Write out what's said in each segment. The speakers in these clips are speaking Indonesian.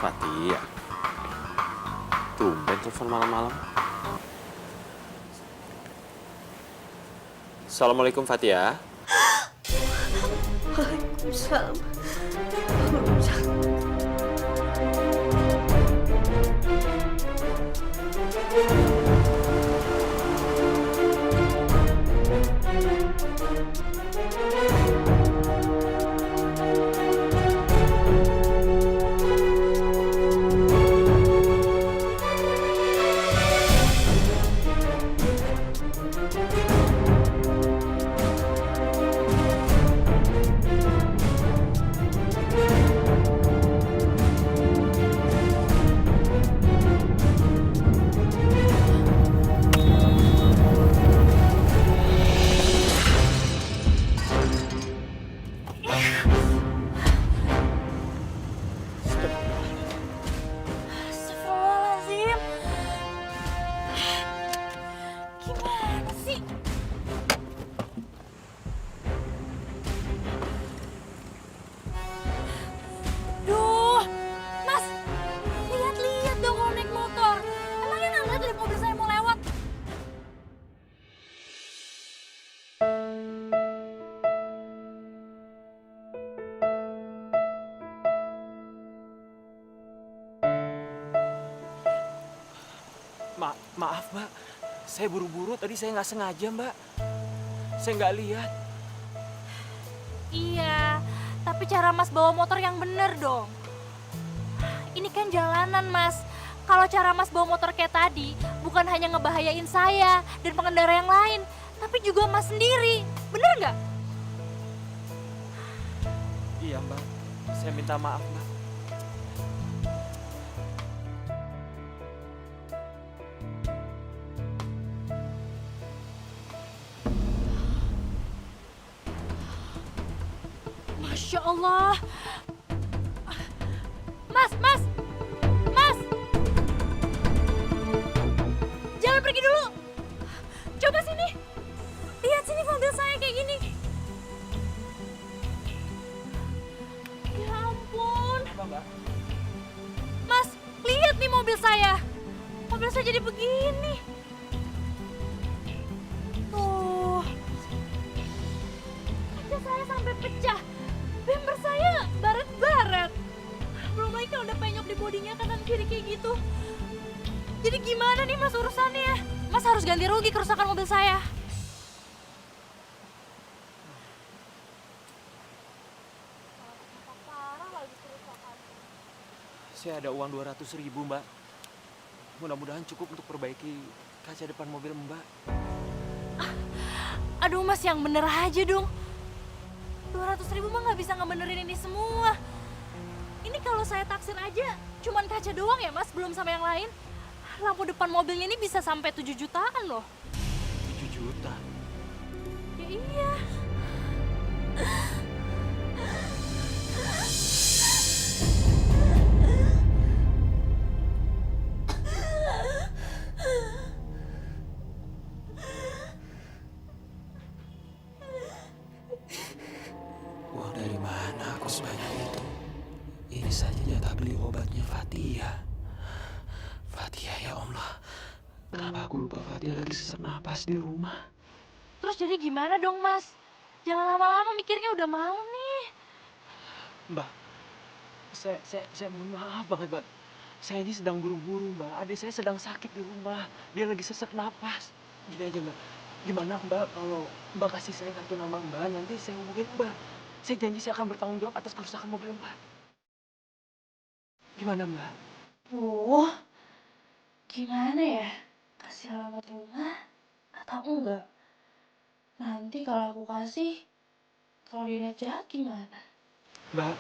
Fatia, tumben telepon malam-malam. Assalamualaikum Fatia. Waalaikumsalam. Astagfirullahaladzim. Gimana sih? Duh, Mas, lihat-lihat dong kalau naik motor. Emangnya nggak lihat dari mobil saya mau lewat? Maaf mbak, saya buru-buru tadi saya nggak sengaja mbak. Saya nggak lihat. Iya, tapi cara Mas bawa motor yang bener dong. Ini kan jalanan, Mas. Kalau cara Mas bawa motor kayak tadi, bukan hanya ngebahayain saya dan pengendara yang lain, tapi juga Mas sendiri. Bener nggak? Iya mbak, saya minta maaf mbak. Masya Allah. Mas, Mas, Mas. Jangan pergi dulu. Coba sini. Lihat sini mobil saya kayak gini. Ya ampun. Apa mbak? Mas, lihat nih mobil saya. Mobil saya jadi begini. Tuh. Kaca saya sampai pecah. Bemper saya baret-baret. Belum lagi kalau udah penyok di bodinya kanan kiri kayak gitu. Jadi gimana nih Mas urusannya? Mas harus ganti rugi kerusakan mobil saya. Saya ada uang 200.000 mbak. Mudah-mudahan cukup untuk perbaiki kaca depan mobil mbak. Aduh Mas, yang bener aja dong. 200.000 mah nggak bisa ngebenerin ini semua. Ini kalau saya taksir aja cuman kaca doang ya Mas, belum sama yang lain. Lampu depan mobilnya ini bisa sampai 7 jutaan loh. 7 juta. Ya iya. Uang dari mana aku sebanyak itu? Ini saja jatah beli obatnya Fatia. Fatia ya Allah. Kenapa aku lupa Fatia lagi sesak napas di rumah? Terus jadi gimana dong Mas? Jangan lama-lama mikirnya, udah malam nih. Mbak, saya mohon maaf banget, Mbak. Saya ini sedang buru-buru, Mbak. Adik saya sedang sakit di rumah. Dia lagi sesak napas. Gini aja, Mbak. Gimana, Mbak, kalau Mbak kasih saya kartu nama Mbak, nanti saya hubungin Mbak. Saya janji saya akan bertanggung jawab atas kerusakan mobil Mbak. Gimana, Mbak? Gimana ya? Kasih alamat rumah atau enggak? Nanti kalau aku kasih, kalau dia niat jahat gimana? Mbak,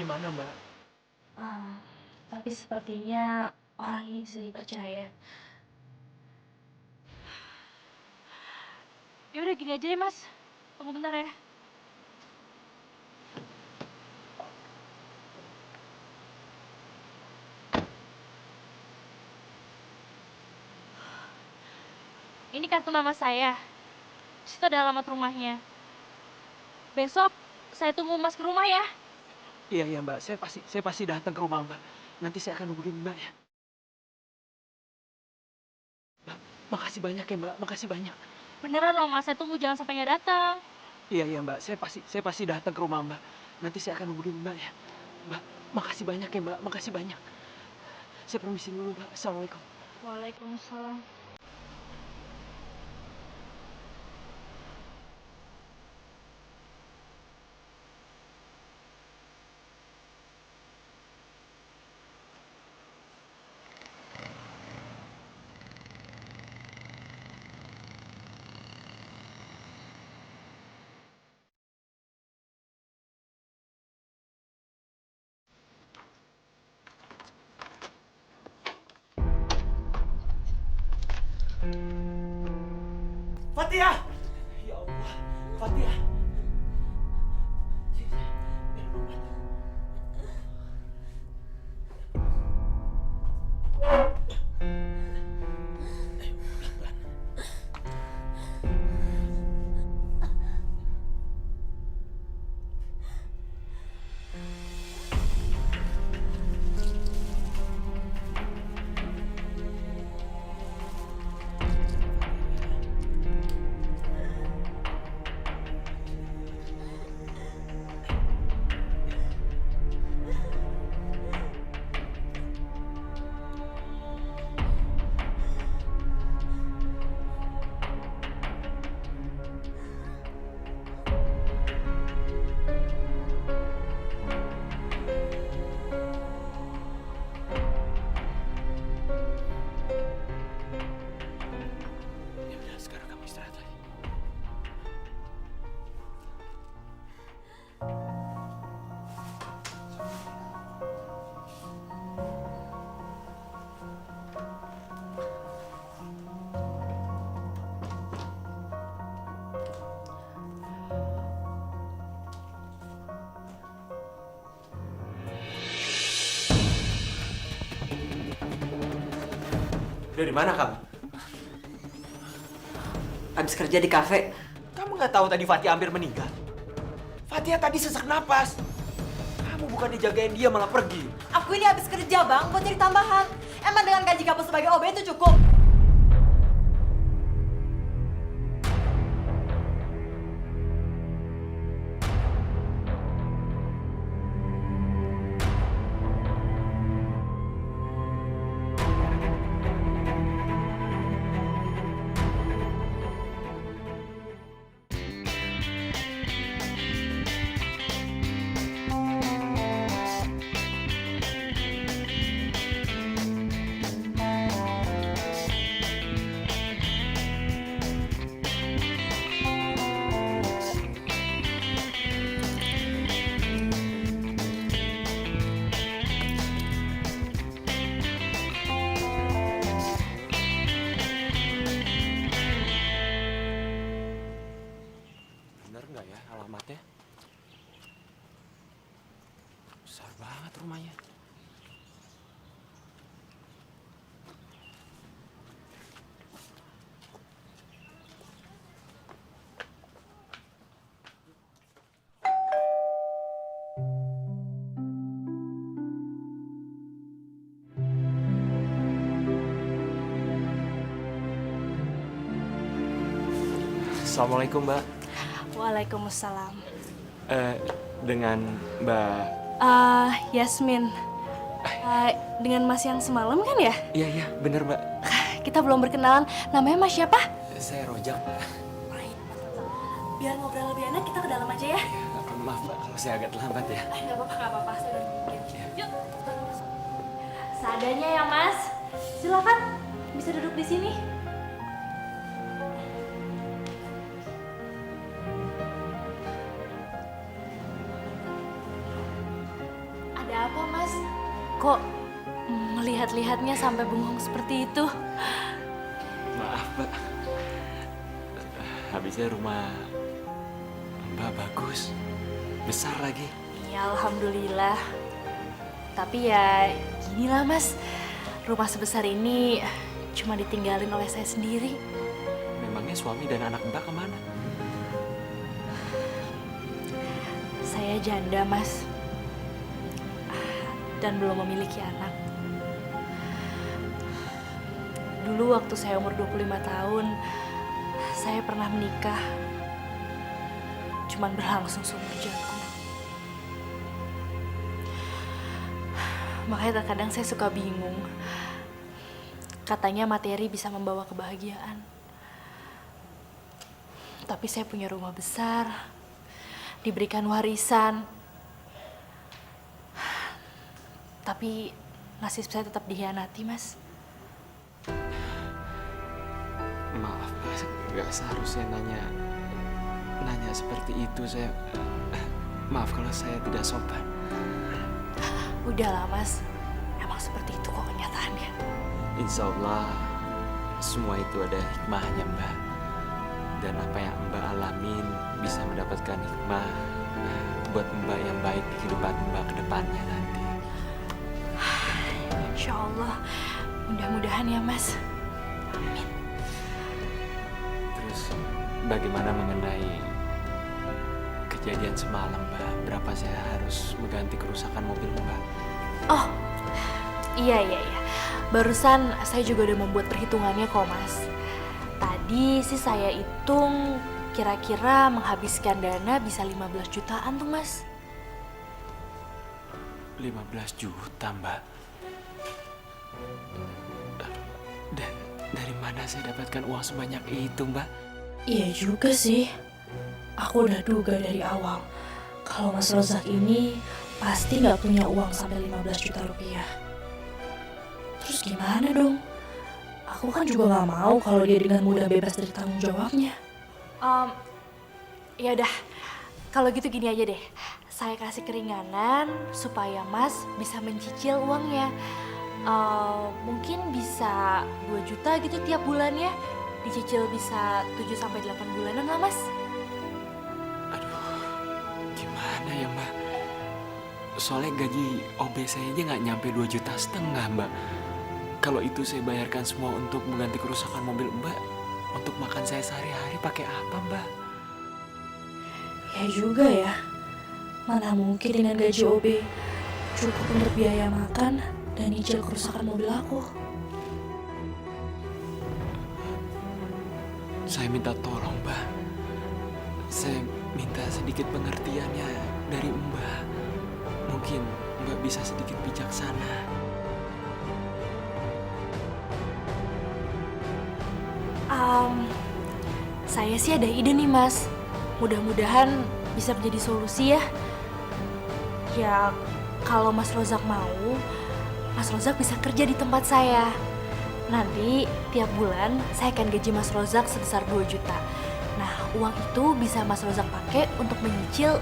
gimana, Mbak? Tapi sepertinya orang ini bisa dipercaya. Ya udah gini aja deh Mas. Tunggu bentar ya. Ini kartu nama saya. Di situ ada alamat rumahnya. Besok saya tunggu Mas ke rumah ya. Iya, Mbak. Saya pasti datang ke rumah Mbak. Nanti saya akan hubungin Mbak ya. Mbak, makasih banyak ya Mbak, makasih banyak. Beneran loh mas, saya tunggu jangan sampai nggak datang. Iya iya Mbak, saya pasti datang ke rumah Mbak. Nanti saya akan hubungin Mbak ya. Mbak, makasih banyak ya Mbak, makasih banyak. Saya permisi dulu Mbak. Assalamualaikum. Waalaikumsalam. Fatia! Ya Allah, Fatia. Ya udah, sekarang kamu istirahat lagi. Dari mana kamu? Habis kerja di kafe. Kamu nggak tahu tadi Fatia hampir meninggal? Fatia tadi sesak napas. Kamu bukan dijagain dia malah pergi. Aku ini habis kerja bang, buat cari tambahan. Emang dengan gaji kamu sebagai OB itu cukup? Bener nggak ya alamatnya? Besar banget rumahnya. Assalamualaikum Mbak. Waalaikumsalam. Dengan Mbak. Yasmin. Dengan mas yang semalam kan ya? Iya iya bener Mbak. Kita belum berkenalan. Namanya mas siapa? Saya Rojak. Biar ngobrol lebih enak kita ke dalam aja ya. Maaf Mbak kalau saya agak terlambat ya. Nggak apa-apa, nggak apa-apa. Saya udah nungguin. Yuk. Seadanya ya mas. Silakan. Bisa duduk di sini. Ada apa mas? Kok melihat-lihatnya sampai bengong seperti itu? Maaf Mbak. Habisnya rumah Mbak bagus. Besar lagi. Ya alhamdulillah. Tapi ya ginilah mas. Rumah sebesar ini cuma ditinggalin oleh saya sendiri. Memangnya suami dan anak Mbak kemana? Saya janda mas. dan belum memiliki anak. Dulu waktu saya umur 25 tahun, saya pernah menikah. Cuman berlangsung seumur jagung. Makanya terkadang saya suka bingung. Katanya materi bisa membawa kebahagiaan. Tapi saya punya rumah besar, diberikan warisan. Tapi nasib saya tetap dikhianati, Mas. Maaf, Mas. Gak seharusnya nanya seperti itu. Maaf kalau saya tidak sopan. Udahlah, Mas. Emang seperti itu kok kenyataannya. Insya Allah semua itu ada hikmahnya, Mbak. Dan apa yang Mbak alamin bisa mendapatkan hikmah buat Mbak yang baik di kehidupan Mbak ke depannya nanti. Insya Allah, mudah-mudahan ya, Mas. Amin. Terus bagaimana mengenai kejadian semalam, Mbak? Berapa saya harus mengganti kerusakan mobil Mbak? Oh, iya. Barusan saya juga udah membuat perhitungannya kok, Mas. Tadi sih saya hitung kira-kira menghabiskan dana bisa 15 jutaan tuh, Mas. 15 juta, Mbak. Dari mana saya dapatkan uang sebanyak itu, Mbak? Iya juga sih. Aku udah duga dari awal kalau Mas Rozak ini pasti nggak punya uang sampai 15 juta rupiah. Terus gimana dong? Aku kan juga nggak mau kalau dia dengan mudah bebas dari tanggung jawabnya. Ya udah, kalau gitu gini aja deh. Saya kasih keringanan supaya Mas bisa mencicil uangnya. Mungkin bisa 2 juta gitu tiap bulannya. Dicicil bisa 7-8 bulanan lah, Mas. Aduh, gimana ya, Mbak? Soalnya gaji OB saya aja nggak nyampe 2,5 juta, Mbak. Kalau itu saya bayarkan semua untuk mengganti kerusakan mobil Mbak, untuk makan saya sehari-hari pakai apa, Mbak? Ya juga ya. Mana mungkin dengan gaji OB cukup untuk biaya makan dan nyicil kerusakan mobil aku. Saya minta tolong, Mbak. Saya minta sedikit pengertiannya dari Mbak. Mungkin Mbak bisa sedikit bijaksana. Saya sih ada ide nih, Mas. Mudah-mudahan bisa menjadi solusi ya. Ya, kalau Mas Rozak mau, Mas Rozak bisa kerja di tempat saya. Nanti tiap bulan saya akan gaji Mas Rozak sebesar 2 juta. Nah, uang itu bisa Mas Rozak pakai untuk menyicil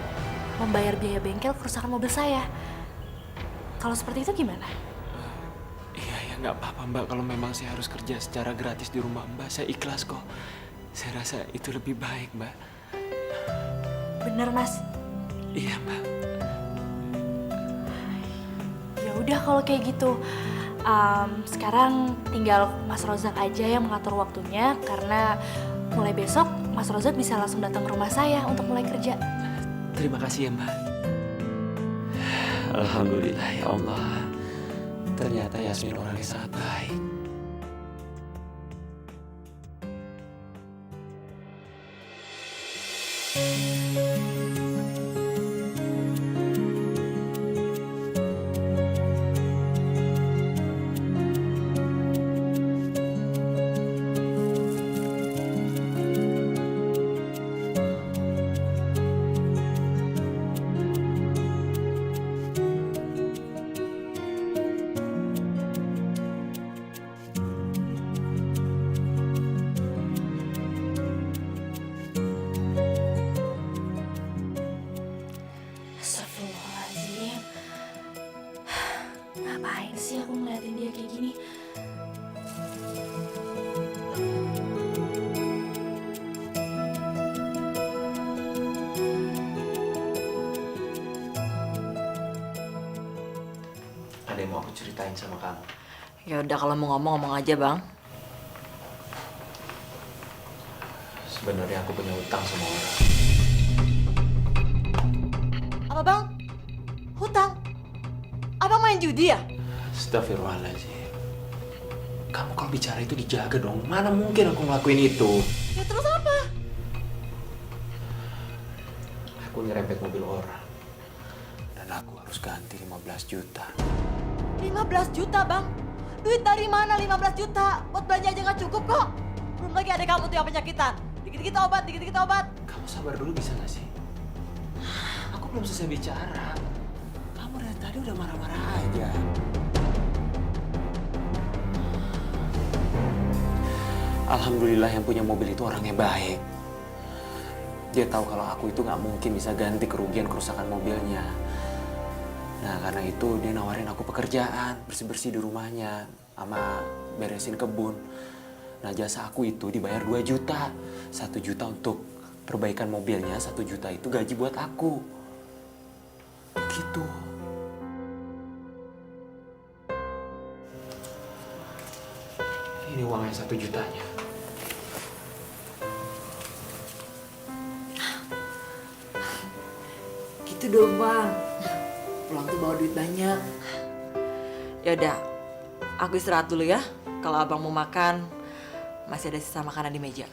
membayar biaya bengkel kerusakan mobil saya. Kalau seperti itu gimana? Iya, nggak apa-apa, Mbak. Kalau memang saya harus kerja secara gratis di rumah Mbak, saya ikhlas kok. Saya rasa itu lebih baik, Mbak. Bener, Mas. Iya, Mbak. Ya udah kalau kayak gitu. Sekarang tinggal Mas Rozak aja yang mengatur waktunya, karena mulai besok Mas Rozak bisa langsung datang ke rumah saya untuk mulai kerja. Terima kasih ya, Mbak. Alhamdulillah ya Allah. Ternyata Yasmin orang yang sangat baik. Astagfirullahaladzim. Ngapain sih aku ngeliatin dia kayak gini? Ada yang mau aku ceritain sama kamu. Ya udah kalau mau ngomong aja, Bang. Sebenarnya aku punya utang sama orang. Apa, Bang? Hutang? Abang main main judi ya? Astagfirullahaladzim. Kamu kalau bicara itu dijaga dong. Mana mungkin aku ngelakuin itu? Ya terus apa? Aku nyerempet mobil orang. Dan aku harus ganti 15 juta. 15 juta bang? Duit dari mana 15 juta? Buat belanja aja nggak cukup kok. Belum lagi ada kamu tuh yang penyakitan. Dikit-dikit obat, dikit-dikit obat. Kamu sabar dulu bisa gak sih? Aku belum selesai bicara. Kamu dari tadi udah marah-marah aja. Alhamdulillah yang punya mobil itu orangnya baik. Dia tahu kalau aku itu nggak mungkin bisa ganti kerugian kerusakan mobilnya. Nah karena itu dia nawarin aku pekerjaan, bersih-bersih di rumahnya, sama beresin kebun. Nah jasa aku itu dibayar 2 juta. 1 juta untuk perbaikan mobilnya, 1 juta itu gaji buat aku. Gitu. Ini uangnya 1 jutanya. Gitu dong bang. Pulang tuh bawa duit banyak. Yaudah, aku istirahat dulu ya. Kalau abang mau makan, masih ada sisa makanan di meja.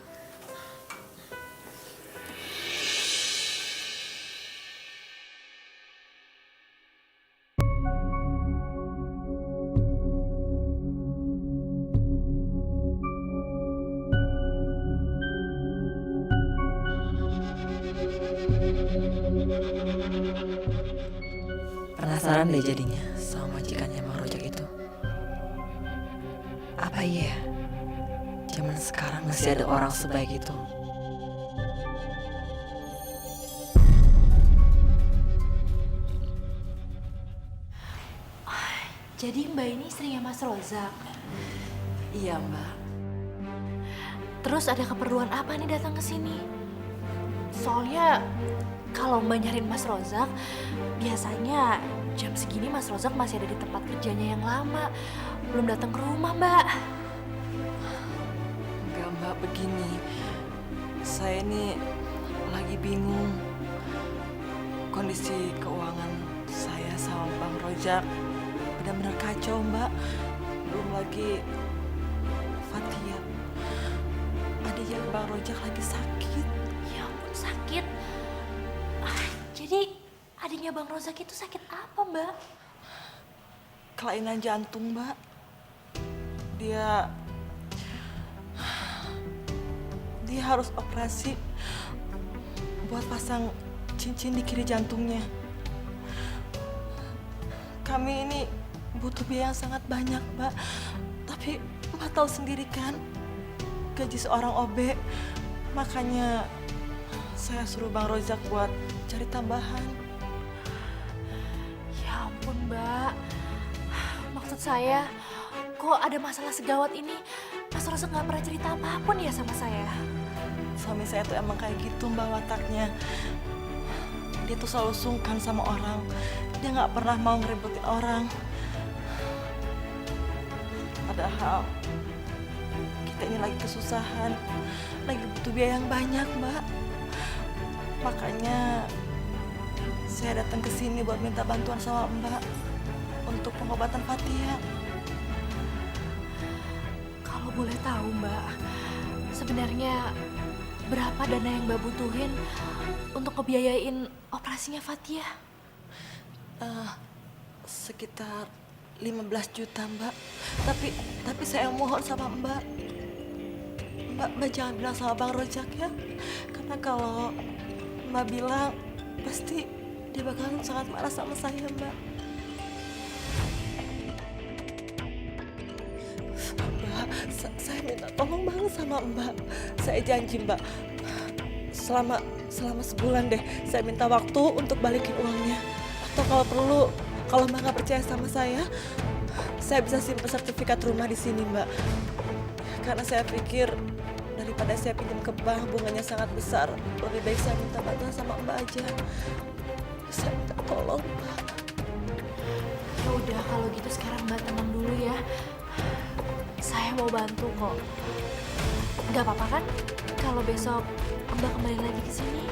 Penasaran deh jadinya sama majikannya Bang Rojak itu. Apa iya? Zaman sekarang masih ada orang sebaik itu. Jadi Mbak ini istrinya Mas Rozak. Iya mbak. Terus ada keperluan apa nih datang ke sini? Soalnya kalau Mbak nyariin Mas Rozak, biasanya jam segini Mas Rozak masih ada di tempat kerjanya yang lama. Belum datang ke rumah, Mbak. Enggak mbak, begini. Saya ini lagi bingung. Kondisi keuangan saya sama Bang Rojak benar-benar kacau mbak. Belum lagi Fatia, adiknya Bang Rojak lagi sakit. Ya ampun, sakit. Jadi adiknya Bang Rozak itu sakit apa, Mbak? Kelainan jantung mbak. Dia harus operasi buat pasang cincin di kiri jantungnya. Kami ini butuh biaya yang sangat banyak mbak. Tapi mbak tahu sendiri kan, gaji seorang OB. Makanya saya suruh Bang Rojak buat cari tambahan. Ya ampun, Mbak. Maksud saya, kok ada masalah segawat ini, Mas Rozak nggak pernah cerita apapun ya sama saya? Suami saya tuh emang kayak gitu mbak wataknya. Dia tuh selalu sungkan sama orang. Dia nggak pernah mau ngeributin orang. Padahal kita ini lagi kesusahan, lagi butuh biaya yang banyak mbak. Makanya saya datang ke sini buat minta bantuan sama mbak untuk pengobatan Fatia. Kalau boleh tahu, Mbak, sebenarnya berapa dana yang Mbak butuhin untuk ngebiayain operasinya Fatia? Sekitar 15 juta mbak. Tapi saya mohon sama mbak. Mbak jangan bilang sama Bang Rojak ya. Karena kalau mbak bilang, pasti dia bakalan sangat marah sama saya mbak. Mbak, saya minta tolong banget sama mbak. Saya janji mbak, selama sebulan deh saya minta waktu untuk balikin uangnya. Atau kalau perlu, kalau mbak nggak percaya sama saya bisa simpan sertifikat rumah di sini mbak. Karena saya pikir daripada saya pinjam ke bank bunganya sangat besar, lebih baik saya minta bantuan sama mbak aja. Saya minta tolong mbak. Ya udah, kalau gitu sekarang Mbak tenang dulu ya. Saya mau bantu kok. Nggak apa-apa kan kalau besok Mbak kembali lagi ke sini?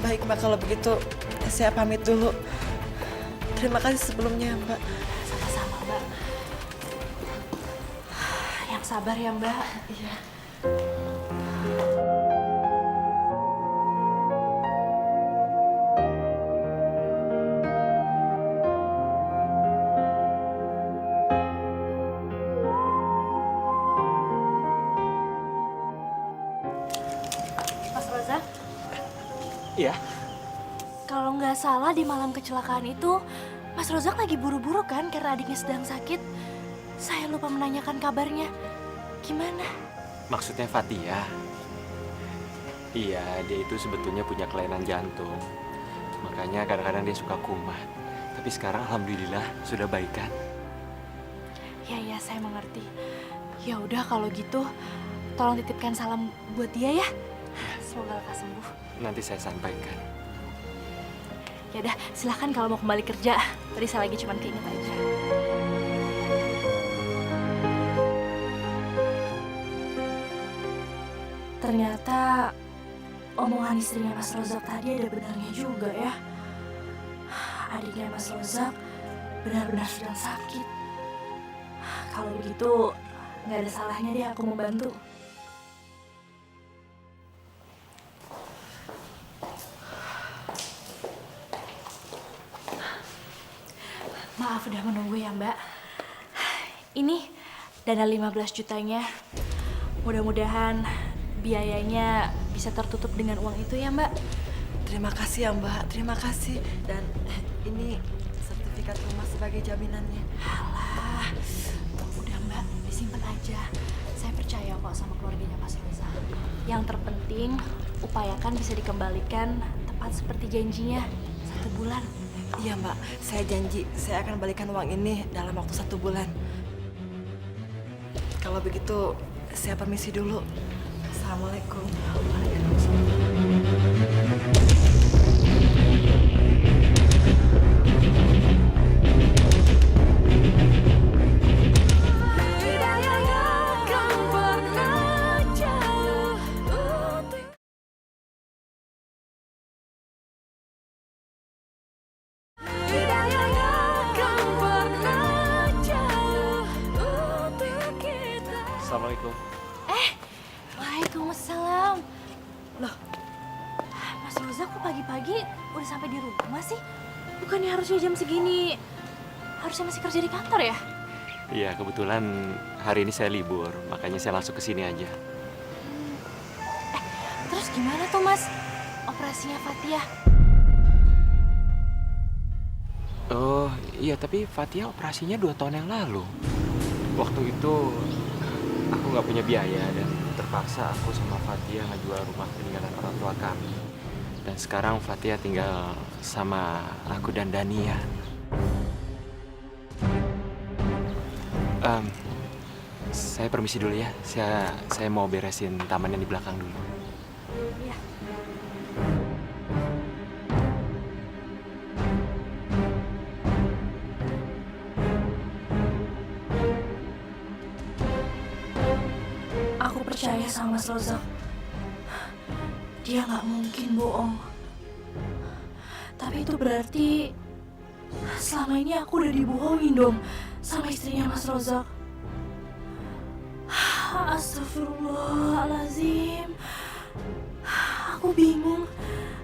Baik mbak, kalau begitu saya pamit dulu. Terima kasih sebelumnya Mbak. Sama-sama Mbak. Yang sabar ya Mbak. Iya. Mas Rozak, Iya. kalau nggak salah di malam kecelakaan itu, Mas Rozak lagi buru-buru kan karena adiknya sedang sakit. Saya lupa menanyakan kabarnya. Gimana? Maksudnya Fatia? Iya, dia itu sebetulnya punya kelainan jantung. Makanya kadang-kadang dia suka kumat. Tapi sekarang alhamdulillah sudah baikan. Ya, saya mengerti. Ya udah kalau gitu, tolong titipkan salam buat dia ya. Semoga lekas sembuh. Nanti saya sampaikan. Ya udah, silahkan kalau mau kembali kerja. Tadi saya lagi cuman keinget aja. Ternyata omongan istrinya Mas Rozak tadi ada benarnya juga ya. Adiknya Mas Rozak benar-benar sedang sakit. Kalau begitu, nggak ada salahnya deh aku membantu. Maaf udah menunggu ya Mbak. Ini dana 15 jutanya. Mudah-mudahan biayanya bisa tertutup dengan uang itu ya Mbak. Terima kasih ya Mbak, terima kasih. Dan ini sertifikat rumah sebagai jaminannya. Alah, udah Mbak, disimpan aja. Saya percaya kok sama keluarganya Mas Rosa. Yang terpenting, upayakan bisa dikembalikan tepat seperti janjinya 1 bulan. Iya Mbak, saya janji saya akan balikan uang ini dalam waktu 1 bulan. Kalau begitu, saya permisi dulu. Assalamualaikum. Assalamualaikum. Waalaikumsalam. Loh, Mas Rosa kok pagi-pagi udah sampai di rumah sih? Bukannya harusnya jam segini harusnya masih kerja di kantor ya? Iya, kebetulan hari ini saya libur, makanya saya langsung ke sini aja. Terus gimana tuh Mas operasinya Fatia? Oh, iya, tapi Fatia operasinya 2 tahun yang lalu. Waktu itu aku nggak punya biaya dan terpaksa aku sama Fatia ngejual rumah peninggalan orang tua kami. Dan sekarang Fatia tinggal sama aku dan Dania. Saya permisi dulu ya. Saya mau beresin taman yang di belakang dulu. Iya. Aku percaya sama Mas Rozak. Dia nggak mungkin bohong. Tapi itu berarti selama ini aku udah dibohongin dong sama istrinya Mas Rozak. Astagfirullahaladzim. Aku bingung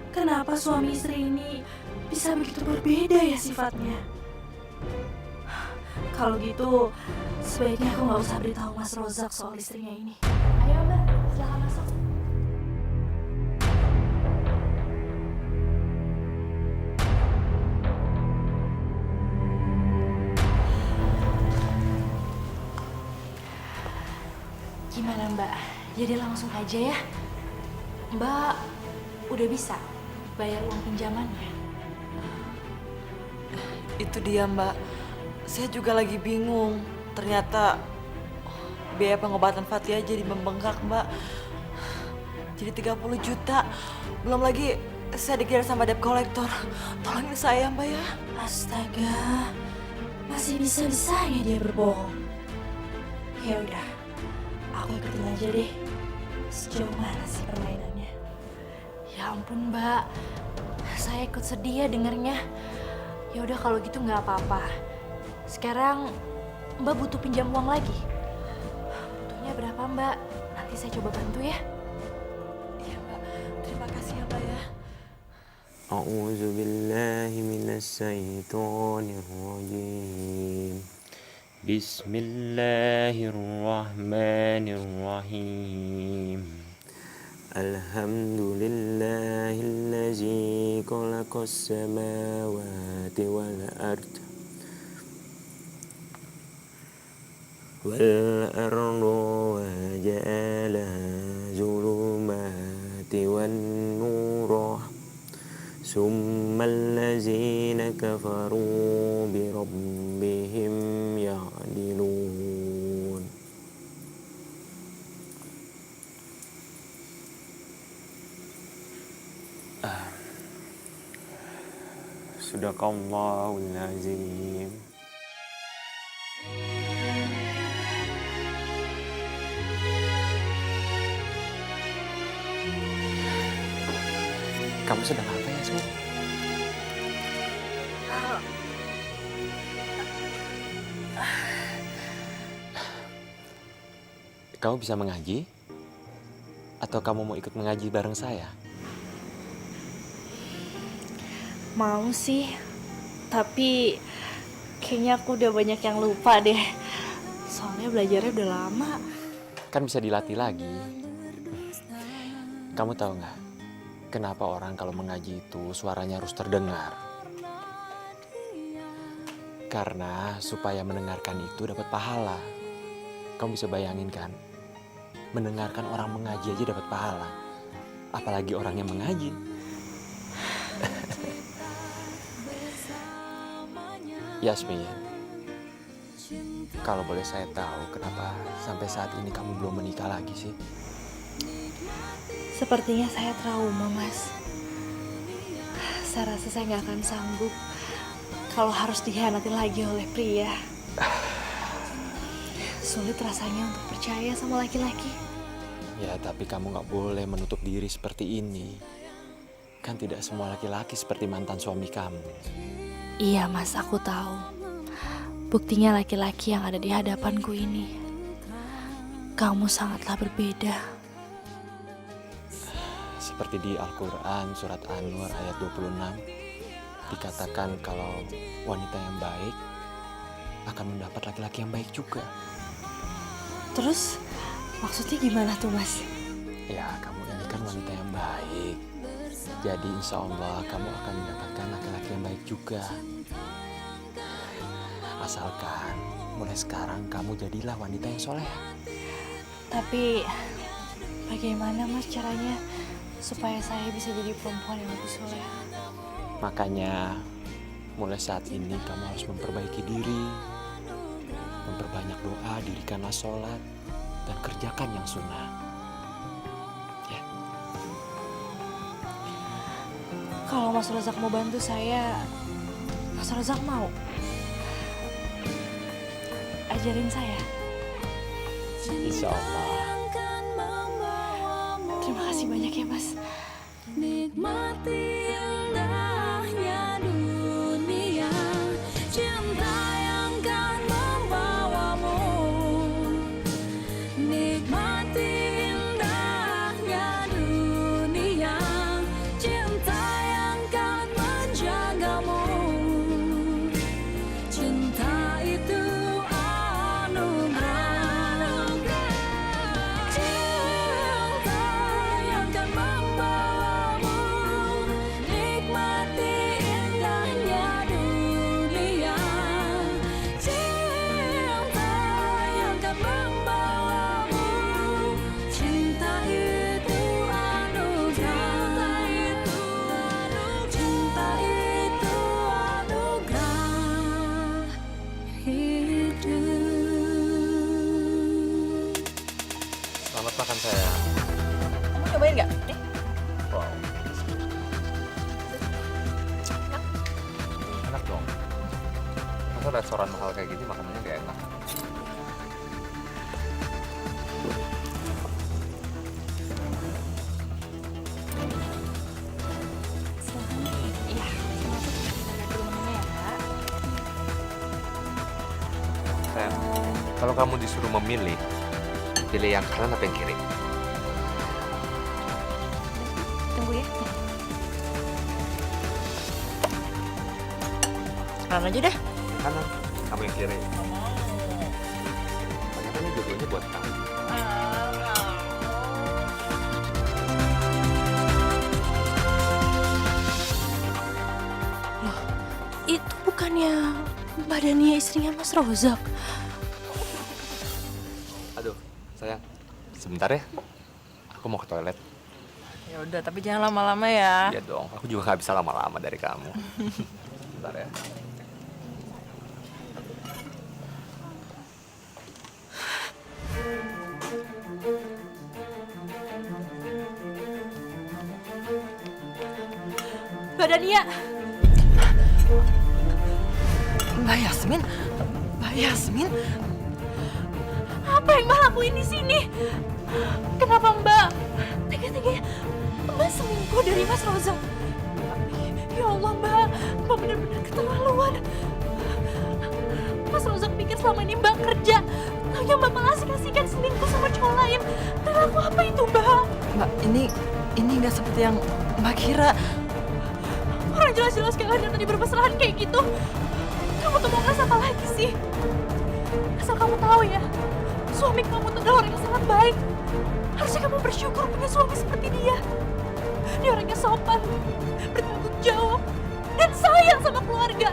kenapa suami istri ini bisa begitu berbeda ya sifatnya. Kalau gitu, sebaiknya aku nggak usah beritahu Mas Rozak soal istrinya ini. Ayo Mbak, silahkan masuk. Gimana Mbak? Jadi langsung aja ya? Mbak udah bisa bayar uang pinjamannya? Itu dia Mbak, saya juga lagi bingung. Ternyata biaya pengobatan Fatia jadi membengkak Mbak. Jadi 30 juta. Belum lagi saya dikejar sama debt collector. Tolongin saya Mbak ya. Astaga, masih bisa-bisanya dia berbohong. Ya udah, aku ikutin aja deh. Sejauh mana sih permainannya? Ya ampun Mbak, saya ikut sedih ya dengernya. Ya udah kalau gitu nggak apa-apa. Sekarang Mbak butuh pinjam uang lagi. Butuhnya berapa Mbak? Nanti saya coba bantu ya. Iya Mbak, terima kasih ya Mbak ya. A'udzu billahi minasyaitonir rajim. Bismillahirrahmanirrahim. Alhamdulillahillazi khalaqas samawati wal ard wal arda wa ja'ala zulumati wan nura summal ladzina kafaru bi rabbihim ya'dilun. Sadaqallahul azim. Kamu sedang apa ya, Yasmin? Kamu bisa mengaji? Atau kamu mau ikut mengaji bareng saya? Mau sih, tapi kayaknya aku udah banyak yang lupa deh. Soalnya belajarnya udah lama. Kan bisa dilatih lagi. Kamu tahu nggak? Kenapa orang kalau mengaji itu suaranya harus terdengar? Karena supaya mendengarkan itu dapat pahala. Kamu bisa bayangin kan? Mendengarkan orang mengaji aja dapat pahala. Apalagi orang yang mengaji. Yasmin, kalau boleh saya tahu kenapa sampai saat ini kamu belum menikah lagi sih? Sepertinya saya trauma, Mas. Saya rasa saya nggak akan sanggup kalau harus dikhianati lagi oleh pria. Sulit rasanya untuk percaya sama laki-laki. Ya, tapi kamu nggak boleh menutup diri seperti ini. Kan tidak semua laki-laki seperti mantan suami kamu. Iya, Mas, aku tahu. Buktinya laki-laki yang ada di hadapanku ini. Kamu sangatlah berbeda. Seperti di Al-Quran surat An-Nur ayat 26 dikatakan kalau wanita yang baik akan mendapat laki-laki yang baik juga. Terus maksudnya gimana tuh, Mas? Ya, kamu ini kan wanita yang baik. Jadi insya Allah kamu akan mendapatkan laki-laki yang baik juga. Asalkan mulai sekarang kamu jadilah wanita yang soleh. Tapi bagaimana, Mas, caranya supaya saya bisa jadi perempuan yang lebih soleh? Makanya mulai saat ini kamu harus memperbaiki diri, memperbanyak doa, dirikanlah sholat, dan kerjakan yang sunnah. Ya. Kalau Mas Razak mau bantu saya, Mas Razak mau ajarin saya. Insya Allah. Terima kasih banyak ya, Mas. Nikmati indahnya dunia, cinta yang kan membawamu. Nikmati indahnya dunia, cinta yang kan menjagamu. Cinta itu anugerah, cinta yang kan membawamu. Nikmati indahnya dunia, cinta yang kan membawamu. Cinta itu anugerah, cinta itu anugerah hidup. Selamat makan sayang. Kamu nyobain nggak? Wow. Enak dong. Masa restoran mahal kayak gini makanannya gak enak? Iya, kita lihat dulu menunya ya. Sayang, kalau kamu disuruh memilih, pilih yang kanan apa yang kiri? Tunggu ya. Kanan aja deh. Kanan, kamu yang kiri. Ternyata jodohnya buat kamu. Itu bukannya Mbak Dania istrinya Mas Rozak? Aduh, sayang, sebentar ya. Aku mau ke toilet. Ya udah, tapi jangan lama-lama ya. Iya dong, aku juga nggak bisa lama-lama dari kamu. Bentar ya. Mbak Dania, Mbak Yasmin, Mbak Yasmin, apa yang Mbak lakuin di sini? Kenapa Mbak tega-teganya Mbak selingkuh dari Mas Rozak? Ya Allah Mbak benar-benar keterlaluan. Mas Rozak pikir selama ini Mbak kerja, taunya Mbak malah asik-asikan selingkuh sama cowok lain. Perilaku apa itu Mbak? Mbak, ini nggak seperti yang Mbak kira. Orang jelas-jelas kalian yang tadi bermesraan kayak gitu. Kamu tuh mau ngasih apa lagi sih? Asal kamu tahu ya, suami kamu tuh adalah orang yang sangat baik. Harusnya kamu bersyukur punya suami seperti dia. Dia orangnya sopan, bertanggung jawab, dan sayang sama keluarga.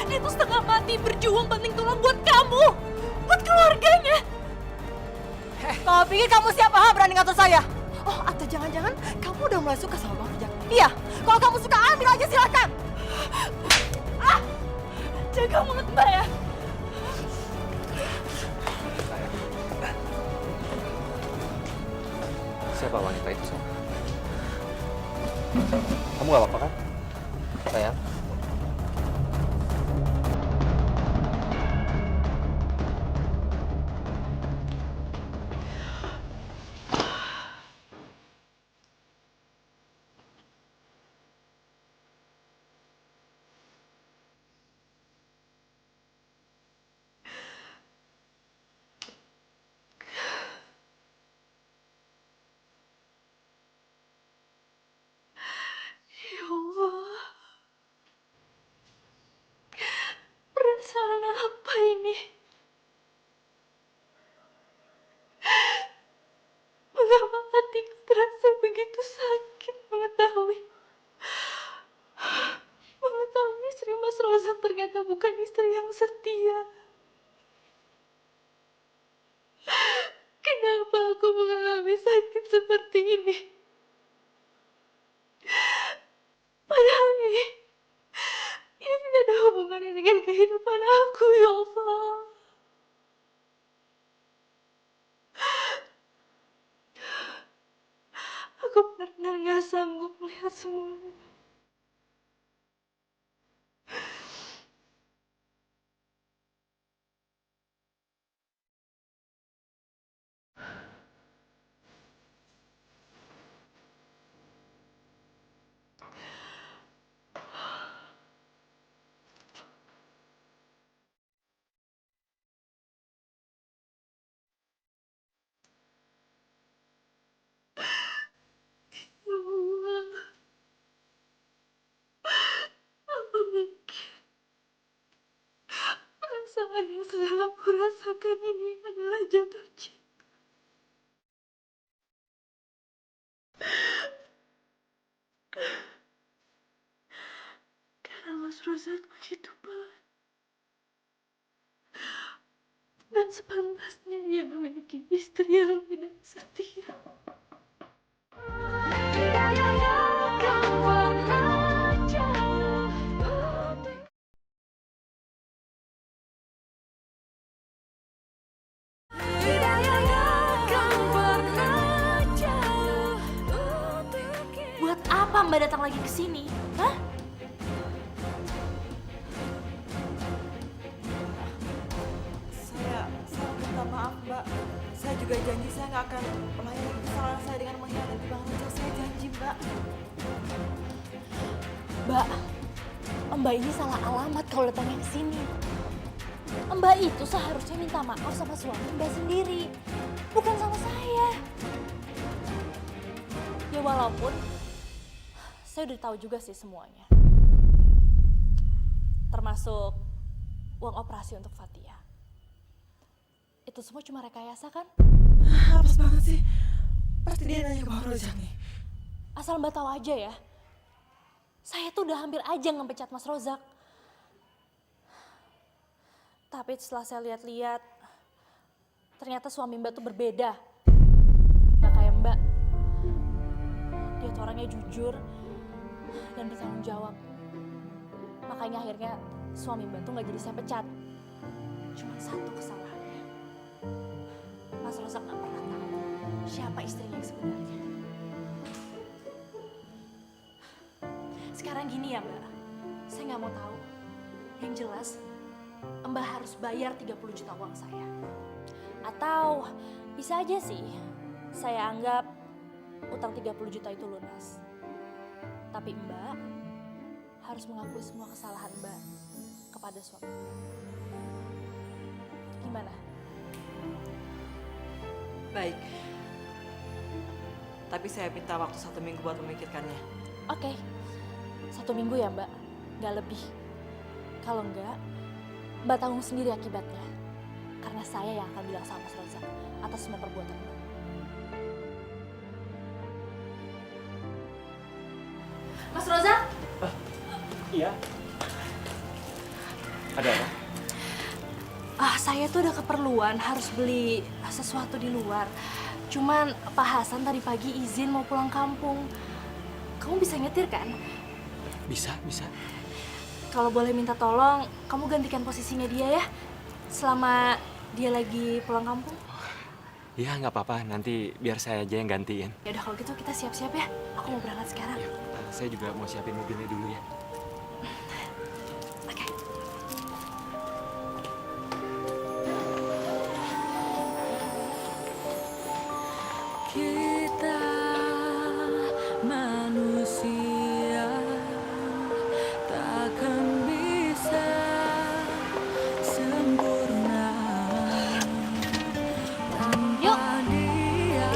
Dia tuh setengah mati berjuang banting tulang buat kamu, buat keluarganya. Kau pikir kamu siapa berani ngatur saya? Oh, atau jangan-jangan kamu udah mulai suka sama Bang Rijak? Iya, kalau kamu suka ambil aja silakan. Jaga mulut Mbak ya. Siapa wanita itu, sayang? Kamu gak apa-apa kan? Sayang? Ya Allah. Perasaan apa ini? Mengapa hatiku terasa begitu sakit mengetahui istri Mas Rozak ternyata bukan istri yang setia. Kenapa aku mengalami sakit seperti ini? Padahal ini tidak ada hubungannya dengan kehidupan aku, ya Allah. Aku benar-benar gak sanggup melihat semuanya. Ya Allah, apa mungkin perasaan yang sedang aku rasakan ini adalah jatuh cinta? Karena Mas Rozak begitu baik dan sepantasnya dia memiliki istri yang tidak setia. Buat apa Mbak datang lagi ke sini? Hah? Saya minta maaf, Mbak. Saya juga janji saya nggak akan melayani kesalahan saya dengan mengkhianati Bang Rijal. Saya janji, Mbak. Mbak ini salah alamat kalau datangnya ke sini. Mbak itu seharusnya minta maaf sama suami Mbak sendiri, bukan sama saya. Ya walaupun saya udah tahu juga sih semuanya. Termasuk uang operasi untuk Fatia. Itu semua cuma rekayasa kan? Apes banget sih. Pasti dia nanya ke Bang Rozak nih. Asal Mbak tahu aja ya. Saya tuh udah hampir aja ngepecat Mas Rozak. Tapi setelah saya lihat-lihat, ternyata suami Mbak tuh berbeda. Gak kayak Mbak. Dia tuh orangnya jujur dan bertanggung jawab. Makanya akhirnya suami Mbak tuh gak jadi saya pecat. Cuma satu kesalahannya. Mas Rozak gak pernah tahu siapa istrinya yang sebenarnya. Sekarang gini ya Mbak, saya nggak mau tahu. Yang jelas, Mbak harus bayar 30 juta uang saya. Atau bisa aja sih, saya anggap utang 30 juta itu lunas. Tapi Mbak harus mengakui semua kesalahan Mbak kepada suami. Gimana? Baik. Tapi saya minta waktu 1 minggu buat memikirkannya. Oke, 1 minggu ya Mbak, nggak lebih. Kalau enggak, Mbak tanggung sendiri akibatnya. Karena saya yang akan bilang sama Mas Rozak atas semua perbuatan Mbak. Mas Rozak? Iya. Ada apa? Saya tuh ada keperluan harus beli sesuatu di luar. Cuman Pak Hasan tadi pagi izin mau pulang kampung. Kamu bisa nyetir kan? Bisa, bisa. Kalau boleh minta tolong, kamu gantikan posisinya dia ya. Selama dia lagi pulang kampung. Ya nggak apa-apa, nanti biar saya aja yang gantiin. Ya udah kalau gitu kita siap-siap ya. Aku mau berangkat sekarang. Ya, saya juga mau siapin mobilnya dulu ya. Oke. Kita manusia takkan bisa sempurna Yuk. tanpa dia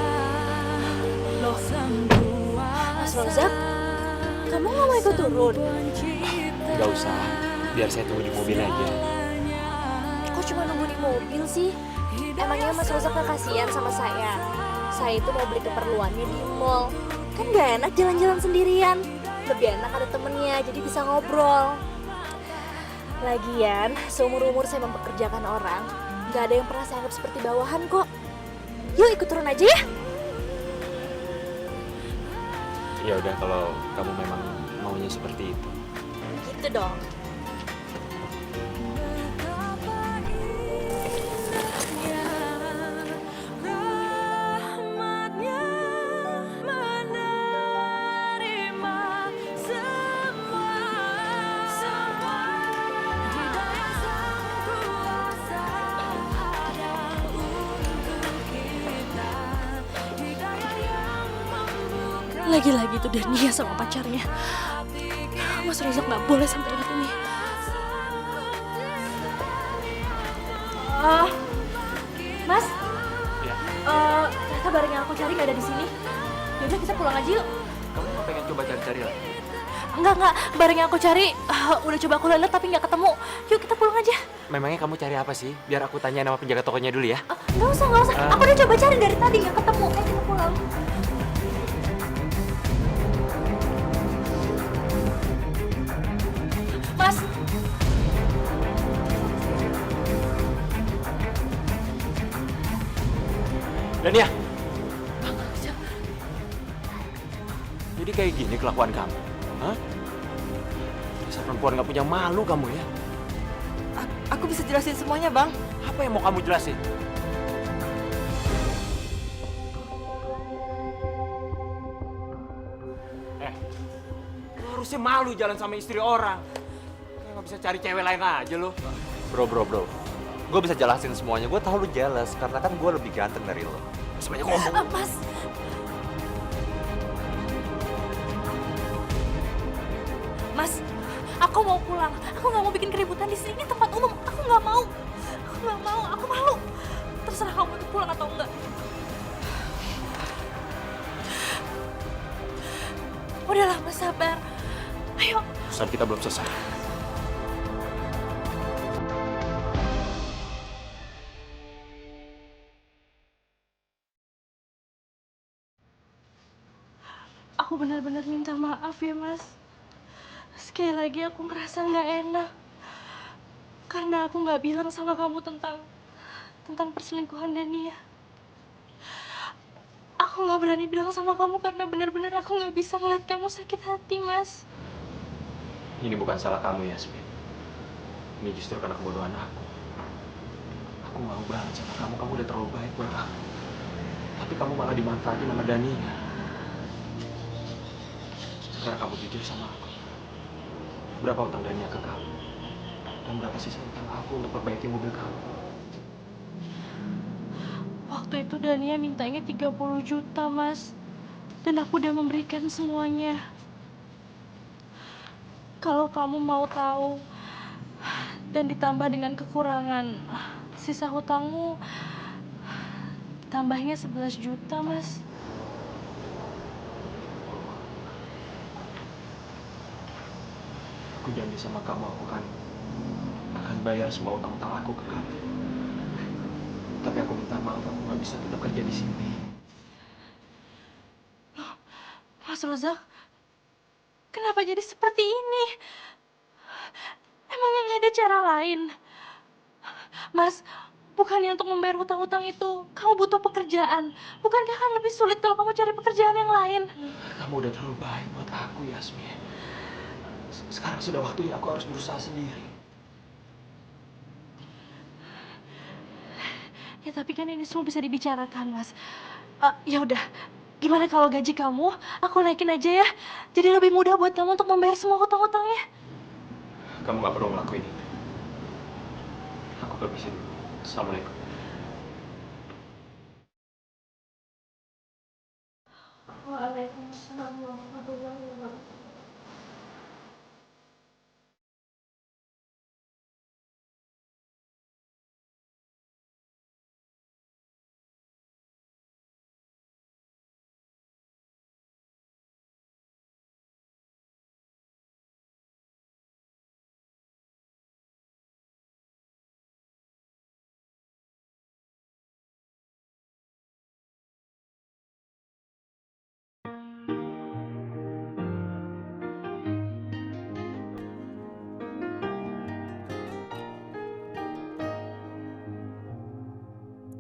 Loh, sang Mas Rozak, kamu nggak mau ikut turun? Nggak usah, biar saya tunggu di mobil aja. Kok cuma nunggu di mobil sih? Emangnya Mas Rozak gak kasihan sama saya? Saya itu mau beli keperluannya di mall. Kan gak enak jalan-jalan sendirian. Lebih enak ada temennya, jadi bisa ngobrol. Lagian, seumur-umur saya mempekerjakan orang, gak ada yang pernah saya anggap seperti bawahan kok. Yuk ikut turun aja ya. Ya udah kalau kamu memang maunya seperti itu. Gitu dong. rahmatnya menerima semua hidayah sang kuasa ada untuk kita hidayah yang membuka Lagi-lagi tuh Dania sama pacarnya. Mas Rozak nggak boleh sampai ingat ini. Mas, Ya. ternyata barang yang aku cari nggak ada di sini. Yaudah kita pulang aja yuk. Kamu nggak pengen coba cari-cari lah? Enggak, barang yang aku cari udah coba aku lihat tapi nggak ketemu. Yuk kita pulang aja. Memangnya kamu cari apa sih? Biar aku tanya nama penjaga tokonya dulu ya. Nggak usah. Aku udah coba cari dari tadi nggak ketemu. Ayo kita pulang. Mas, Dania! Jadi kayak gini kelakuan kamu? Hah? Dasar perempuan nggak punya malu kamu ya? Aku bisa jelasin semuanya, Bang. Apa yang mau kamu jelasin? Lo harusnya malu jalan sama istri orang. Kayak nggak bisa cari cewek lain aja lo. Bro. Gue bisa jelasin semuanya. Gue tahu lu jealous karena kan gue lebih ganteng dari lo. Sebanyak ngomong. Mas. Mas, aku mau pulang. Aku nggak mau bikin keributan di sini. Ini tempat umum. Aku nggak mau. urusan kita belum selesai. Aku benar-benar minta maaf ya, Mas. Sekali lagi aku ngerasa nggak enak. Karena aku nggak bilang sama kamu tentang perselingkuhan Dania. Aku nggak berani bilang sama kamu karena benar-benar aku nggak bisa ngeliat kamu sakit hati, Mas. Ini bukan salah kamu, Yasmin. Ini justru karena kebodohan aku. Aku mau banget sama kamu. Kamu udah terlalu baik buat aku. Tapi kamu malah dimanfaatin sama Dania. Sekarang kamu jujur sama aku. Berapa utang Dania ke kamu? Dan berapa sisa utang aku untuk perbaiki mobil kamu? Waktu itu Dania mintanya 30 juta, Mas. Dan aku udah memberikan semuanya. Kalau kamu mau tahu dan ditambah dengan kekurangan sisa hutangmu, tambahnya 11 juta, Mas. Aku janji sama kamu, aku akan bayar semua utang-utang aku ke kamu. Tapi aku minta maaf, aku nggak bisa tetap kerja di sini. Mas Rozak, kenapa jadi seperti ini? Emangnya nggak ada cara lain? Mas, bukannya untuk membayar hutang-hutang itu, kamu butuh pekerjaan. Bukankah akan lebih sulit kalau kamu cari pekerjaan yang lain? Kamu udah terlalu baik buat aku, Yasmin. Sekarang sudah waktunya aku harus berusaha sendiri. Ya tapi kan ini semua bisa dibicarakan, Mas. Ya udah, gimana kalau gaji kamu aku naikin aja ya? Jadi lebih mudah buat kamu untuk membayar semua hutang-hutangnya. Kamu nggak perlu ngelakuin itu. Aku permisi dulu. Assalamualaikum. Waalaikumsalam warahmatullahi wabarakatuh.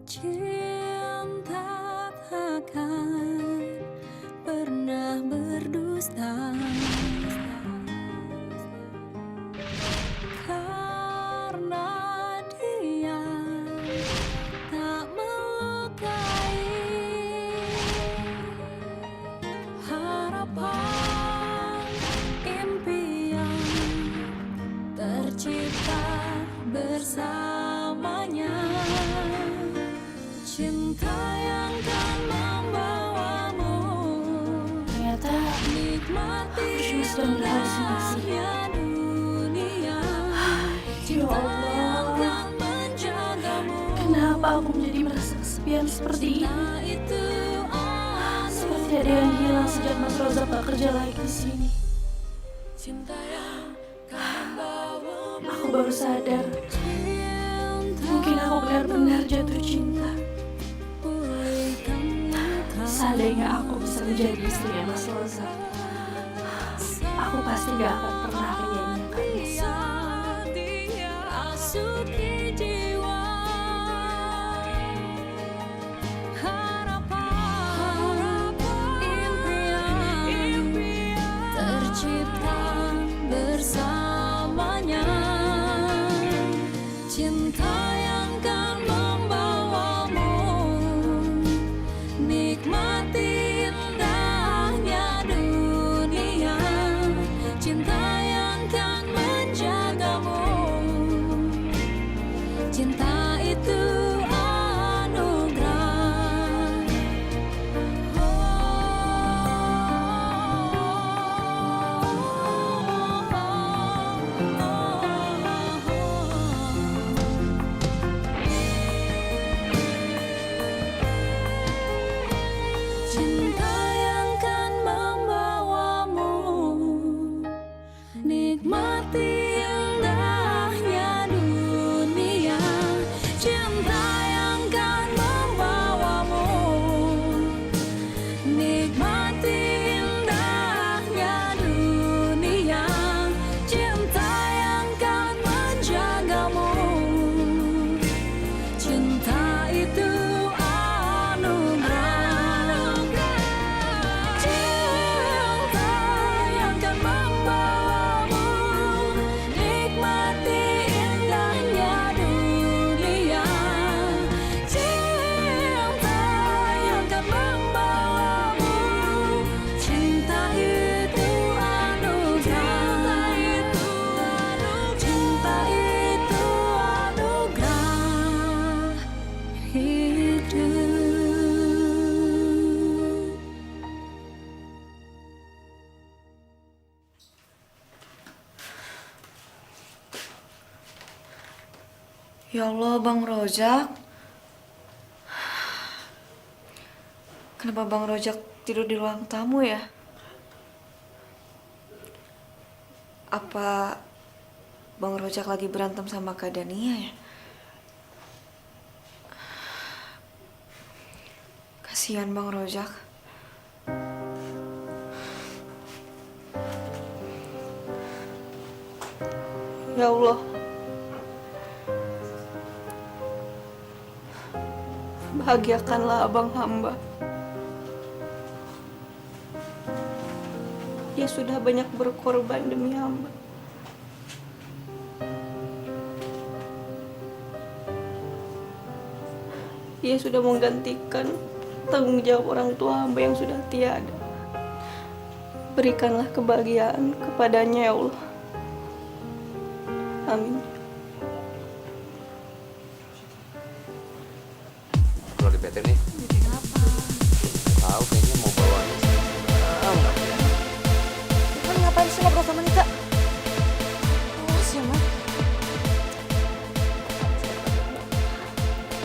Cinta takkan pernah berdusta, karena dia tak melukai harapan impian tercipta bersamanya. Cinta yang kan membawamu Ternyata nikmati aku cuma sedang berhalusinasi. indahnya dunia. Ya Cinta yang Allah, kan menjagamu. kenapa aku menjadi merasa kesepian seperti ini? Cinta itu Seperti ada yang hilang sejak Mas Rozak tak kerja lagi di sini. cinta yang kan membawamu. Aku baru sadar, mungkin aku benar-benar jatuh cinta. Seandainya aku bisa menjadi istrinya Mas Rozak, aku pasti gak akan pernah menyanyiakan Messi. Dia rasuki jiwa, harapan impian tercipta bersamanya. Cinta yang kan membawamu nikmati indahnya dunia. Cinta yang kan menjagamu. Cinta itu anugerah. Cinta yang kan membawamu nikmati Ya Allah, Bang Rojak. Kenapa Bang Rojak tidur di ruang tamu ya? Apa Bang Rojak lagi berantem sama Kak Dania ya? Kasihan Bang Rojak. Ya Allah. Bahagiakanlah abang hamba. Dia sudah banyak berkorban demi hamba. Dia sudah menggantikan tanggung jawab orang tua hamba yang sudah tiada. Berikanlah kebahagiaan kepadanya ya Allah. Amin. Aku lagi bete nih. Bete kenapa? Tahu kayaknya mau bawaannya. Irfan ngapain sih ngobrol sama Nika? Awas ya, Man.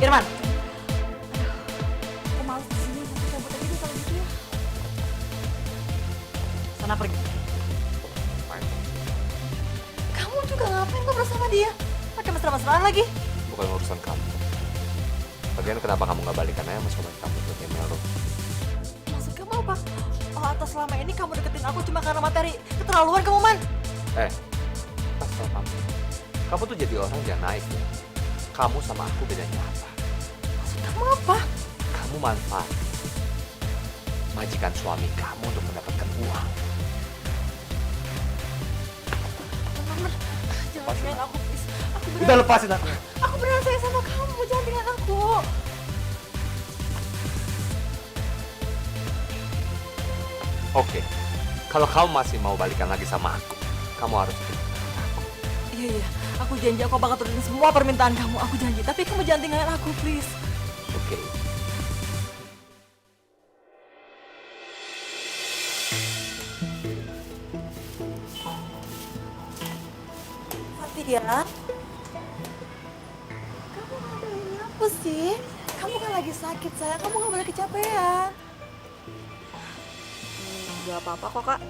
Irfan. Aku males di sini, aku cabut aja deh kalau gitu ya. Sana pergi. Kamu juga ngapain ngobrol sama dia? Pakai mesra-mesraan lagi. Bukan urusan kamu. Lagian kenapa kamu nggak balikan aja sama kamu ke email lo? Maksud kamu apa? Oh, atau selama ini kamu deketin aku cuma karena materi? Keterlaluan kamu, Man. Pasal kamu. Kamu tuh jadi orang yang naik ya. Kamu sama aku bedanya apa? Maksud kamu apa? Kamu manfaat majikan suami kamu untuk mendapatkan uang. Man, jangan tinggalin aku, please. Aku Udah beneran, lepasin aku. aku beneran sayang sama kamu. Jangan tinggalin aku. Oke, kalau kamu masih mau balikan lagi sama aku, kamu harus ikut. Iya, iya. Aku janji aku bakal turutin semua permintaan kamu. Aku janji. Tapi kamu jangan tinggalin aku, please. Oke. Fatia, kamu ngapain apa sih? Kamu kan lagi sakit, sayang. Kamu gak boleh kecapean. Gak apa-apa kok, Kak.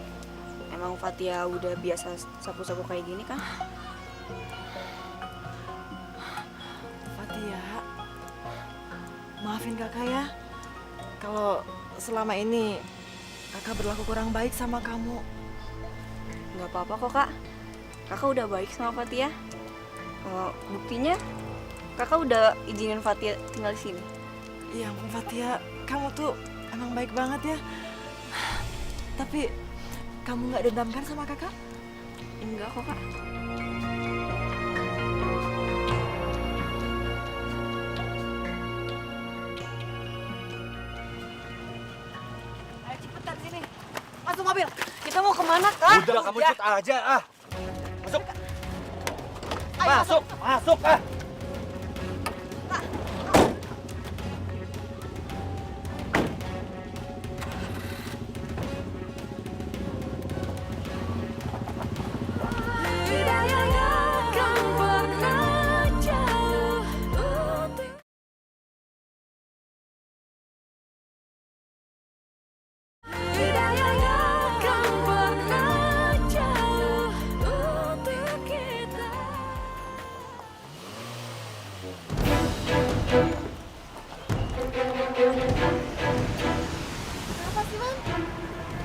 Emang Fatia udah biasa sapu-sapu kayak gini kan? Fatia, maafin kakak ya. Kalau selama ini kakak berlaku kurang baik sama kamu. Gak apa-apa kok, Kak. Kakak udah baik sama Fatia. Buktinya, kakak udah izinin Fatia tinggal di sini. Ya ampun Fatia, kamu tuh emang baik banget ya. Tapi kamu nggak dendam kan sama kakak? Enggak kok, Kak. Ayo cepetan sini. Masuk mobil. Kita mau kemana, Kak? Udah kamu ikut aja ah. Masuk. Ayo, Masuk, masuk ah.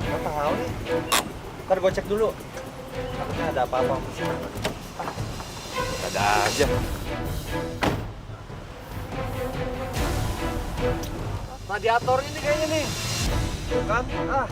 Nggak tahu nih. Ntar gue cek dulu. Takutnya ada apa-apa. Ada aja. Radiator ini kayaknya nih. Tuh kan? Ah.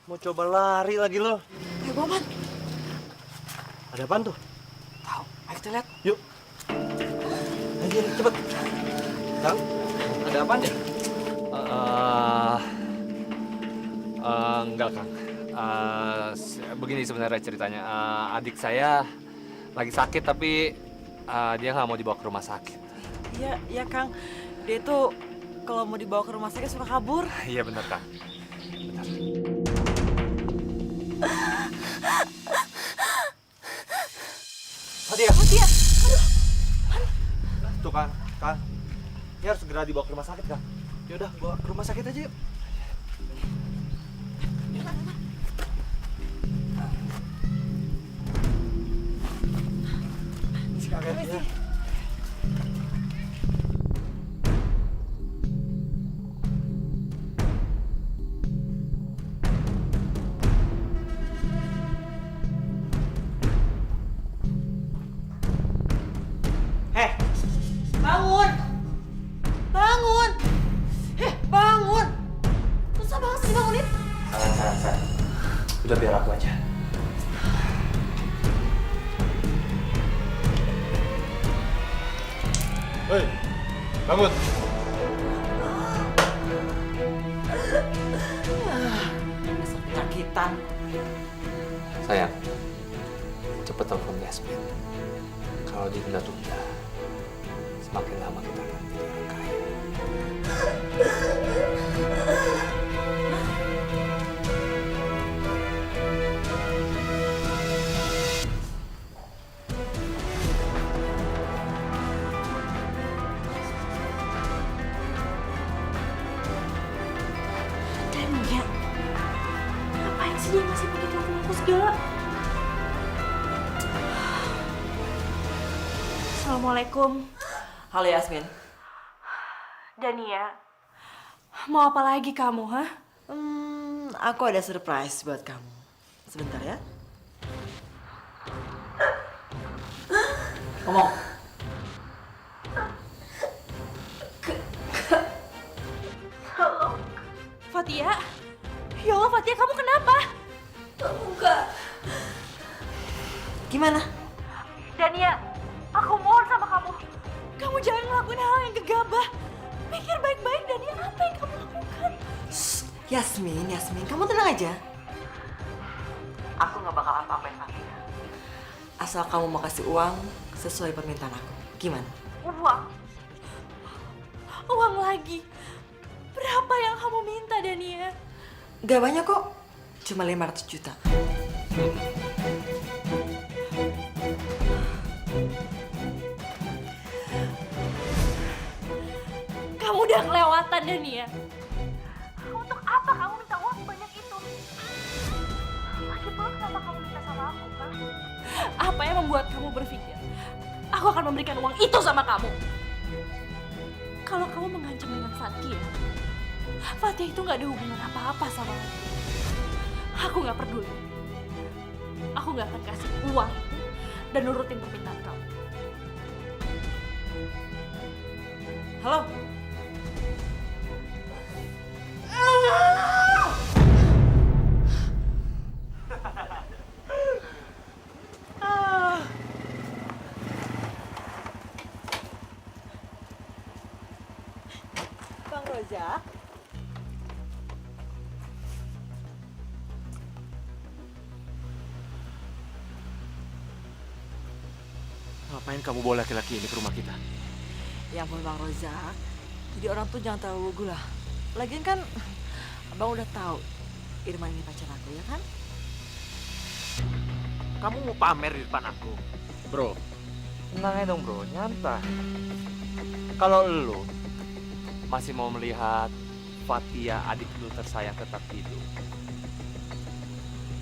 Mau coba lari lagi lo. Ayo Boman. Ada apaan tuh? Tahu, ayo kita lihat. Yuk. Ayo, cepet. Kang, ada apaan ya? Enggak, Kang. Begini sebenarnya ceritanya. Adik saya lagi sakit tapi dia nggak mau dibawa ke rumah sakit. Iya, iya Kang. Dia tuh kalau mau dibawa ke rumah sakit suka kabur. Iya benar, Kang. Benar. Fatia. Fatia, Tuh Kang, Kang. Ini harus segera dibawa ke rumah sakit, Kang. Yaudah, bawa ke rumah sakit aja yuk. Ya. bangun! Bangun! Bangun! Susah banget sih dibangunin. Sayang. Udah biar aku aja. Hei, bangun. Dasar penyakitan. Sayang, cepet telepon Yasmin. Kalau dia tunda-tunda, semakin lama kita akan jadi orang kaya. Dania, ngapain sih dia masih pakai telepon aku segala? Assalamualaikum. Halo Yasmin. Dania, mau apa lagi kamu, hah? Aku ada surprise buat kamu. Sebentar ya. Ngomong. Fatia? Ya Allah, Fatia, kamu kenapa? Enggak. Gimana? Dania, aku mohon sama kamu. Kamu jangan ngelakuin hal yang gegabah. Pikir baik-baik, Dania, apa yang kamu lakukan? Yasmin, kamu tenang aja. Aku nggak bakal apa-apain Fatia. Asal kamu mau kasih uang sesuai permintaan aku. Gimana? Uang? Uang lagi? Berapa yang kamu minta, Dania? Gak banyak kok. Cuma 500 juta. Kamu udah kelewatan, Dania. Untuk apa kamu minta uang sebanyak itu? Lagi pula kenapa kamu minta sama aku, kan? Apa yang membuat kamu berpikir aku akan memberikan uang itu sama kamu? Kalau kamu mengancam dengan Fatia, Fatia itu nggak ada hubungan apa-apa sama aku. Aku nggak peduli. Aku nggak akan kasih uang itu dan nurutin permintaan kamu. Halo? Bang Rojak? Ngapain kamu bawa laki-laki ini ke rumah kita? Ya ampun Bang Rojak. Jadi orang tuh jangan terlalu lugu lah. Lagian kan Abang udah tahu Irman ini pacar aku, ya kan? Kamu mau pamer di depan aku? Bro, tenang aja dong bro, nyantai. Kalau lu masih mau melihat Fatia adik lu tersayang tetap hidup,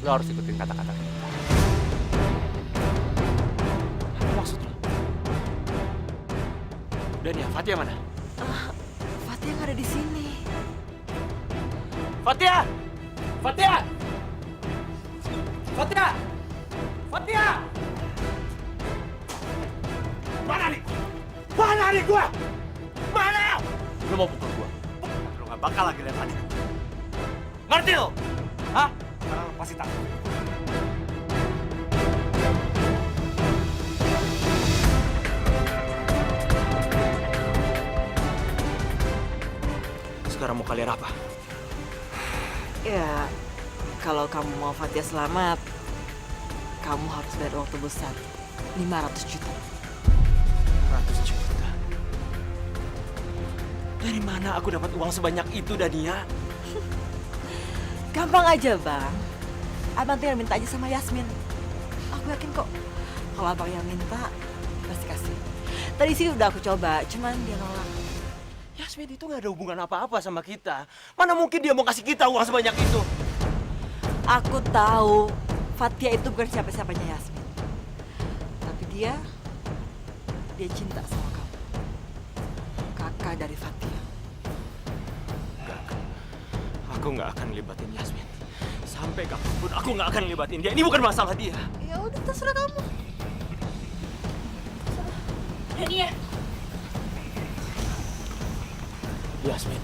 lu harus ikutin kata-kata kita. Apa maksud lo? Dania, Fatia mana? Fatia nggak ada di sini. Fatia! Fatia! Fatia! Fatia! Mana nih? Mana nih gua? Mana? Lu mau pukul gua? Lu gak bakal lagi lihat Fatia. Ngerti lo? Hah? Sekarang pasti tangan. Sekarang mau kalian apa? Ya, kalau kamu mau Fatia selamat, kamu harus bayar uang tebusan 500 juta. 100 juta. Dari mana aku dapat uang sebanyak itu, Dania? Gampang aja, Bang. Abang tinggal minta aja sama Yasmin. Aku yakin kok, kalau abang yang minta, pasti kasih. Tadi sih udah aku coba, cuman dia nolak. Yasmin itu nggak ada hubungan apa-apa sama kita. Mana mungkin dia mau kasih kita uang sebanyak itu? Aku tahu Fatia itu bukan siapa-siapanya Yasmin. Tapi dia cinta sama kamu. Kakak dari Fatia. Aku nggak akan libatin Yasmin. Sampai kapanpun aku nggak akan libatin dia. Ini bukan masalah dia. Ya udah terserah kamu. Dania, Yasmin.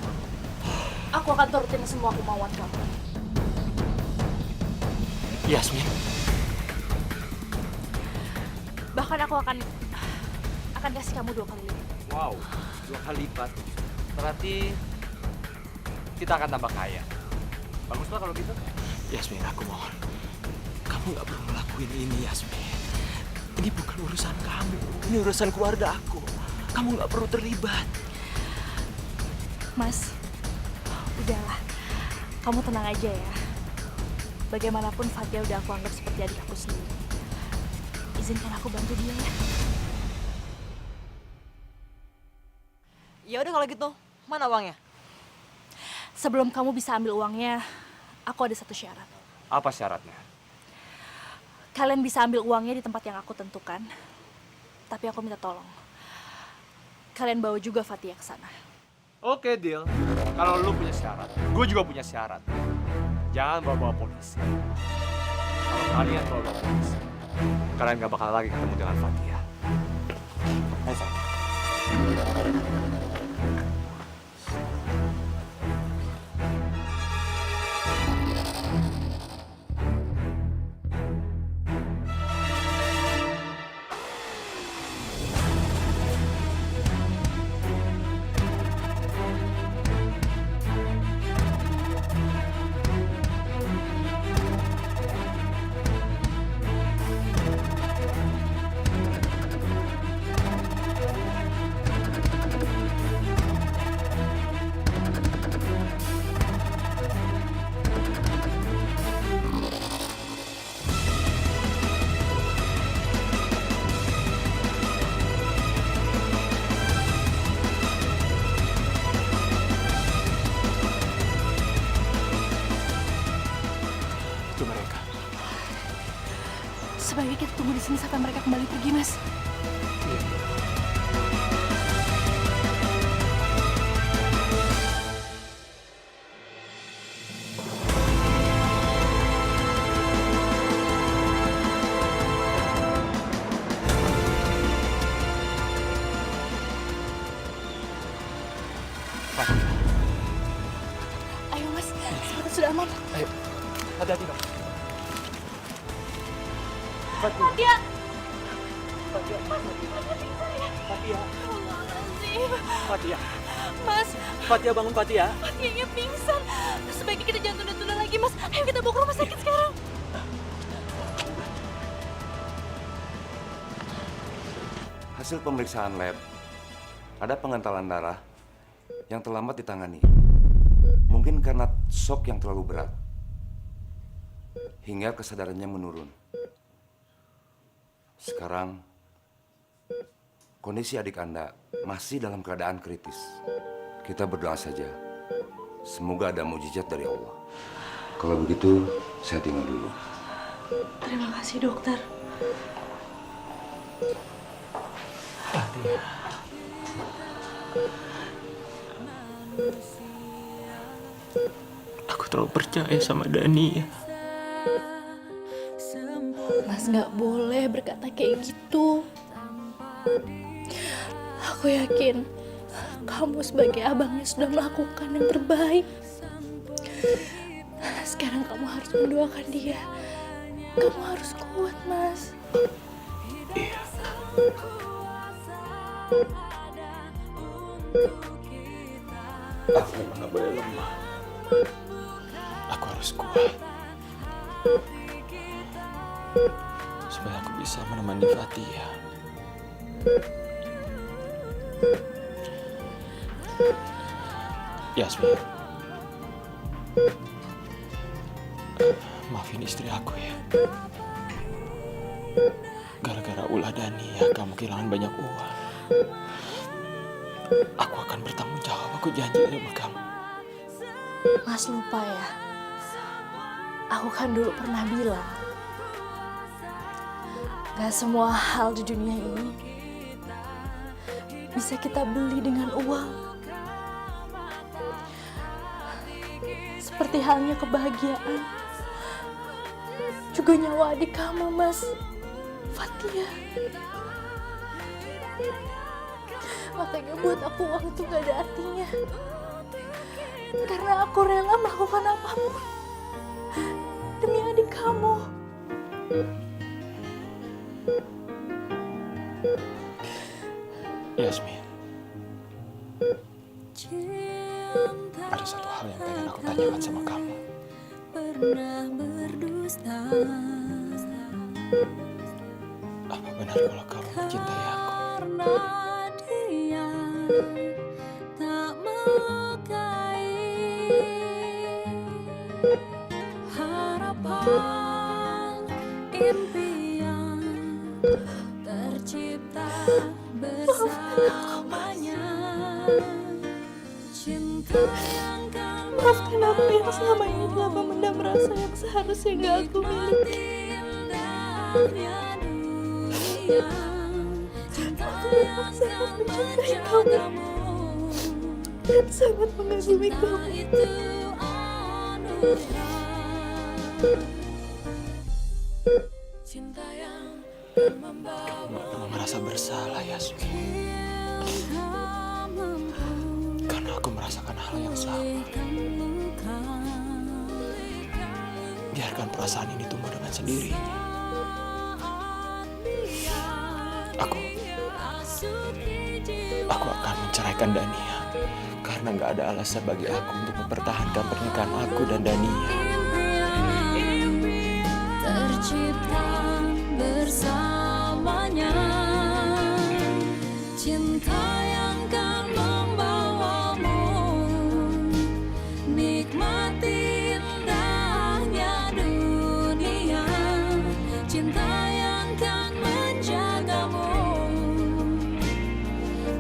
aku akan turutin semua kemauan kamu. Yasmin. Bahkan aku akan kasih kamu 2 kali lipat. Wow, 2 kali lipat. Berarti kita akan tambah kaya. Baguslah kalau gitu. Yasmin, aku mohon. Kamu nggak perlu ngelakuin ini, Yasmin. Ini bukan urusan kamu. Ini urusan keluarga aku. Kamu nggak perlu terlibat. Mas, udahlah. Kamu tenang aja ya. Bagaimanapun Fatia udah aku anggap seperti adik aku sendiri. Izinkan aku bantu dia ya. Ya udah kalau gitu, mana uangnya? Sebelum kamu bisa ambil uangnya, aku ada 1 syarat. Apa syaratnya? Kalian bisa ambil uangnya di tempat yang aku tentukan. Tapi aku minta tolong. Kalian bawa juga Fatia ke sana. Oke, deal. Kalau lu punya syarat, gue juga punya syarat. Jangan bawa-bawa polisi. Kalau kalian bawa-bawa polisi, kalian gak bakal lagi ketemu dengan Fatia. Ayo, sayang. Itu mereka. Sebaiknya kita tunggu di sini sampai mereka kembali pergi, Mas. Ayo, Mas. Kita sudah aman. Ayo, hati-hati dong. Fatia! Fatia. Fatia. Fatia. Mas, Fatia, bangun Fatia. Fatianya pingsan. Sebaiknya kita jangan tunda-tunda lagi, Mas. Ayo kita bawa ke rumah sakit sekarang. Hasil pemeriksaan lab, ada pengentalan darah yang terlambat ditangani. Mungkin karena shock yang terlalu berat, hingga kesadarannya menurun. Sekarang, kondisi adik Anda masih dalam keadaan kritis. Kita berdoa saja, semoga ada mujizat dari Allah. Kalau begitu, saya tinggal dulu. Terima kasih, dokter. Aku terlalu percaya sama Dani ya. Mas nggak boleh berkata kayak gitu. Aku yakin kamu sebagai abangnya sudah melakukan yang terbaik. Sekarang kamu harus mendoakan dia. Kamu harus kuat, Mas. Iya. Aku memang gak boleh lemah. Aku harus kuat. Supaya aku bisa menemani Fatia. Yasmin. Maafin istri aku ya. Gara-gara ulah Dania, kamu kehilangan banyak uang. Aku akan bertanggung jawab, aku janji sama kamu. Mas lupa ya. Aku kan dulu pernah bilang, gak semua hal di dunia ini bisa kita beli dengan uang. Seperti halnya kebahagiaan, juga nyawa adik kamu, Mas Fatia. Makanya buat aku uang itu gak ada artinya. Karena aku rela melakukan apapun demi adik kamu. Yasmin, ada satu hal yang pengen aku tanyakan sama kamu. Pernah berdusta. Apa benar kalau kamu mencintai aku? Karena dia tak melukai harapan impian tercipta bersamanya. Cinta yang kan Maafkan aku yang selama ini telah memendam rasa yang seharusnya gak aku miliki. Aku sangat mencintai kamu dan sangat mengagumi kamu. Kamu gak perlu merasa bersalah, Yasmin. Karena aku merasakan hal yang sama. Biarkan perasaan ini tumbuh dengan sendirinya. Aku akan menceraikan Dania. Karena gak ada alasan bagi aku untuk mempertahankan pernikahan aku dan Dania. Tercipta bersamanya. Cinta yang kan membawamu nikmati indahnya dunia. Cinta yang kan menjagamu.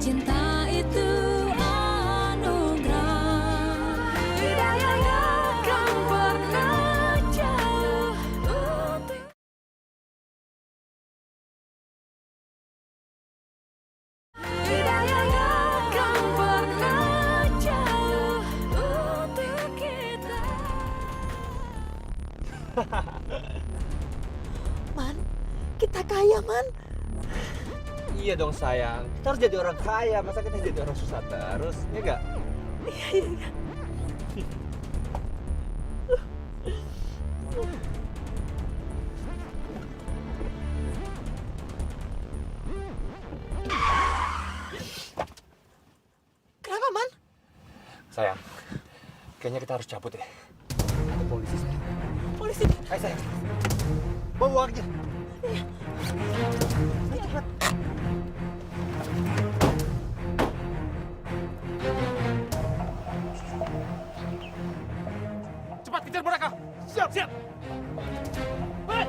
Cinta itu anugerah. Tidak akan pernah jauh. Man, kita kaya, Man. Iya dong sayang, kita harus jadi orang kaya, masa kita jadi orang susah terus, ya enggak? Iya. Kenapa, Man? Sayang, kayaknya kita harus cabut ya. Ada polisi sayang. Polisi. Ayo sayang, bawa uangnya. Iya. Ayo cepat. Cepat kejar mereka. Siap, siap. Hei!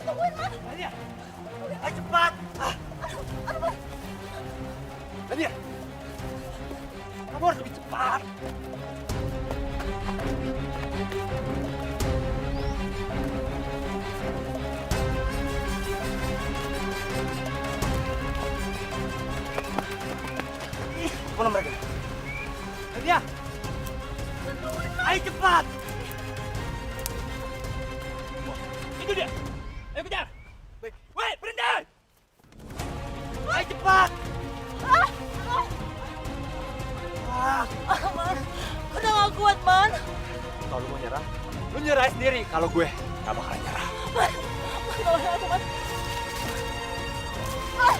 Tungguin, Man. Nadia, ayo cepat. Nadia, kamu harus lebih cepat. Mana mereka? Nadia, ayo cepat. Itu dia. Ayo kejar. Baik. Wait, berhenti. Ayo cepat. kuat, Man. Kalau lu mau nyerah, lu nyerah sendiri. Kalau gue gak bakalan nyerah. Man, tolongin aku, Man. Man,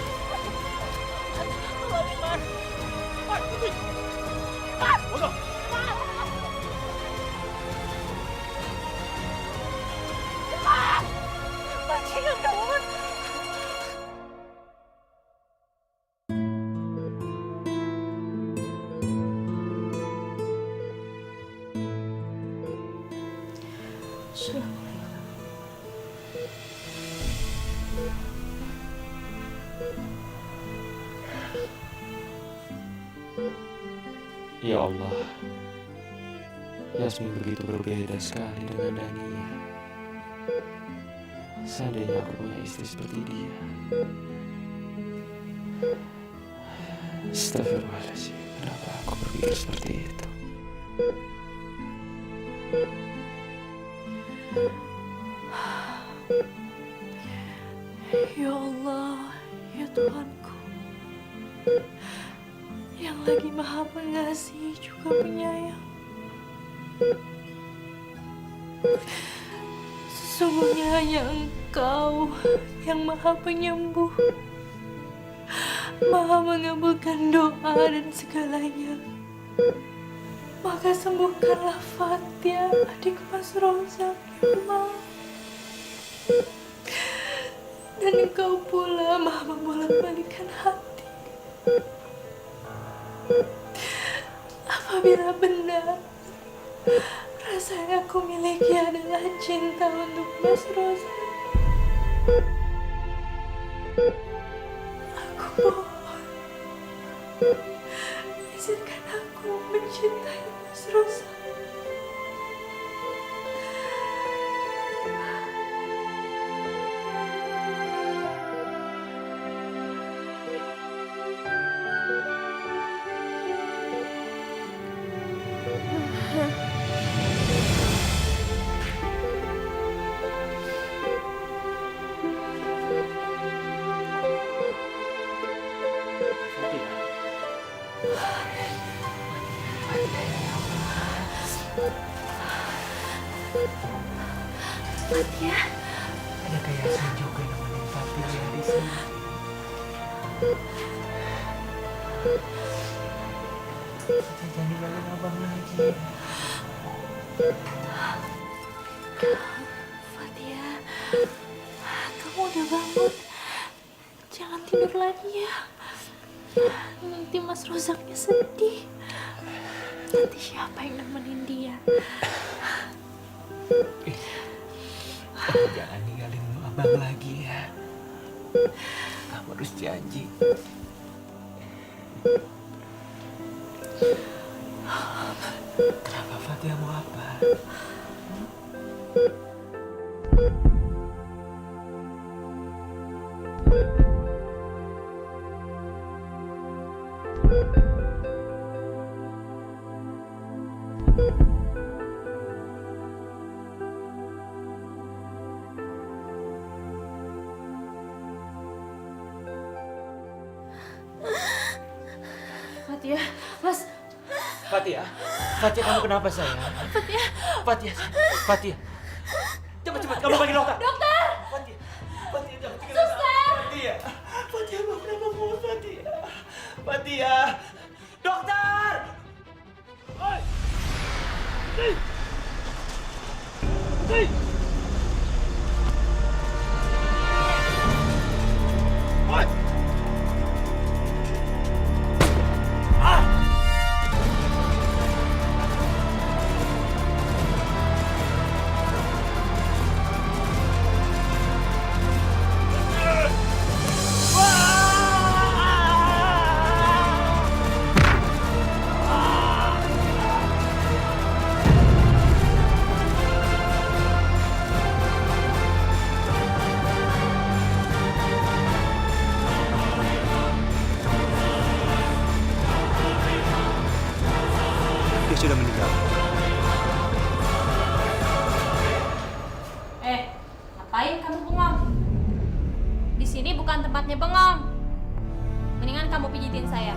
tolongin, Man. Man, putih. Man, bodoh. Bajingan kamu, Man. Ya Allah, Yasmin begitu berbeda sekali dengan Dania. Seandainya aku punya istri seperti dia. Astagfirullahaladzim, kenapa aku berpikir seperti itu? Ya Allah, ya Tuhanku, yang lagi maha pengasih juga penyayang. Sesungguhnya hanya Engkau yang maha penyembuh, maha mengabulkan doa dan segalanya. Maka sembuhkanlah Fatia, adik Mas Rozak, ya Allah. Dan Engkau pula maha membolak-balikan hati. Apabila benar rasa yang aku miliki adalah cinta untuk Mas Rozak, aku mohon izinkan aku mencintai Mas Rozak. Fatia, Ada kayak Yasmin juga nemenin Fatia di sini. Fatia jangan ninggalin abang lagi. Fatia, kamu udah bangun. Jangan tidur lagi ya. Nanti Mas Rozaknya sedih. Nanti siapa yang nemenin dia? Jangan ninggalin abang lagi ya. Kamu harus janji. Kenapa Fatia mau apa? Fatia, Mas. Fatia, Fatia kamu kenapa sayang? Fatia, Fatia. Cepat kamu panggil dokter. Dokter! Fatia, Fatia jangan tinggalin aku. Fatia, Fatia kamu kenapa mau Fatia? Fatia, dokter! Oi! Hei! Hei! Oi! Dia sudah meninggal. Ngapain kamu bengong? Di sini bukan tempatnya bengong. Mendingan kamu pijitin saya.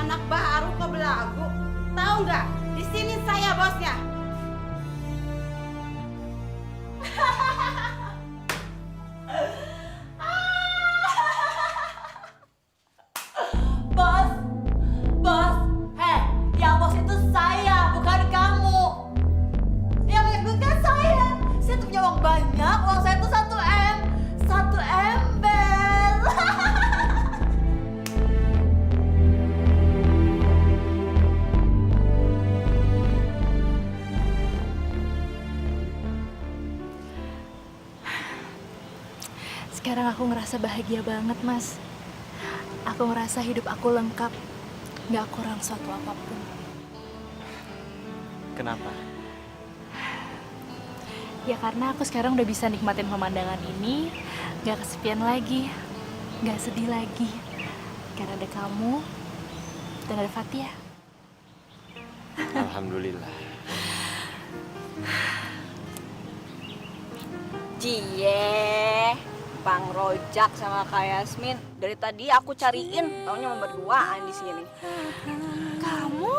anak baru kok belagu. Tahu nggak? Di sini saya bosnya. Bos, bos, yang bos itu saya, bukan kamu. Yang banyak duit kan saya. Saya tuh punya uang banyak, uang saya tuh 1 M, 1 ember. Sekarang aku ngerasa bahagia banget, Mas. Aku ngerasa hidup aku lengkap, gak kurang suatu apapun. Kenapa? Ya karena aku sekarang udah bisa nikmatin pemandangan ini, gak kesepian lagi, gak sedih lagi. Karena ada kamu dan ada Fatia. Alhamdulillah. Cie, Bang Rojak sama Kak Yasmin. Dari tadi aku cariin, taunya mau berduaan di sini. Kamu?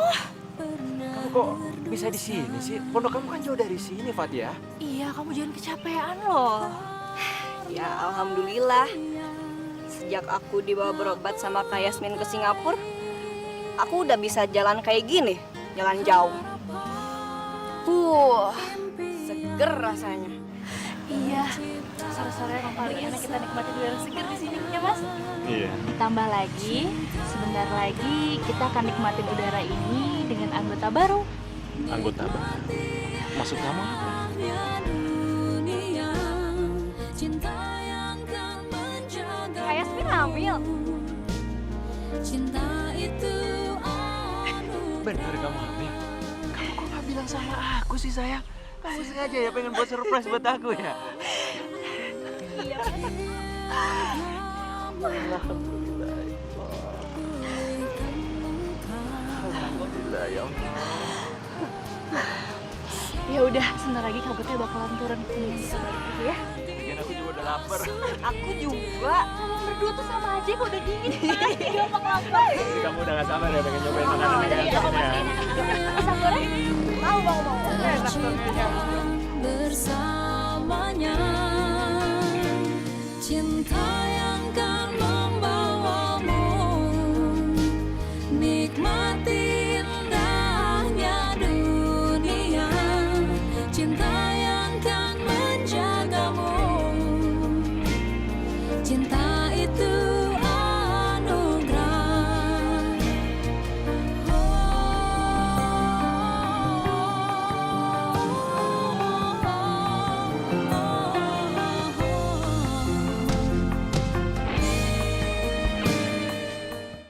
Kamu kok bisa di sini sih? Pondok kamu kan jauh dari sini, Fatia. Iya, kamu jangan kecapean loh. Ya alhamdulillah. Sejak aku dibawa berobat sama Kak Yasmin ke Singapura, aku udah bisa jalan kayak gini, jalan jauh. Seger rasanya. Iya, sore-sore emang paling enak kita nikmatin udara segar di sini ya, Mas. Iya. Ditambah lagi, sebentar lagi kita akan nikmatin udara ini dengan anggota baru. Anggota baru. Maksud kamu apa? dunia, cinta yang kan menjaga. Kak Yasmin hamil. Cinta itu anugerah. Bener kamu hamil. Kamu kok nggak bilang sama aku sih, sayang? Kamu sengaja ya pengen buat surprise buat aku ya? Alhamdulillah. Alhamdulillah ya Allah. Ya udah, sebentar lagi kabutnya bakalan turun. Bisa balik dulu ya. Lagian aku juga udah lapar. Aku juga. Berdua tuh sama aja kok udah dingin. Gampang lapar. Jadi kamu udah gak sabar ya pengen nyobain makanan yang enak ya? Pisang goreng? Mau. Enak tuh kayaknya. Bersamanya cinta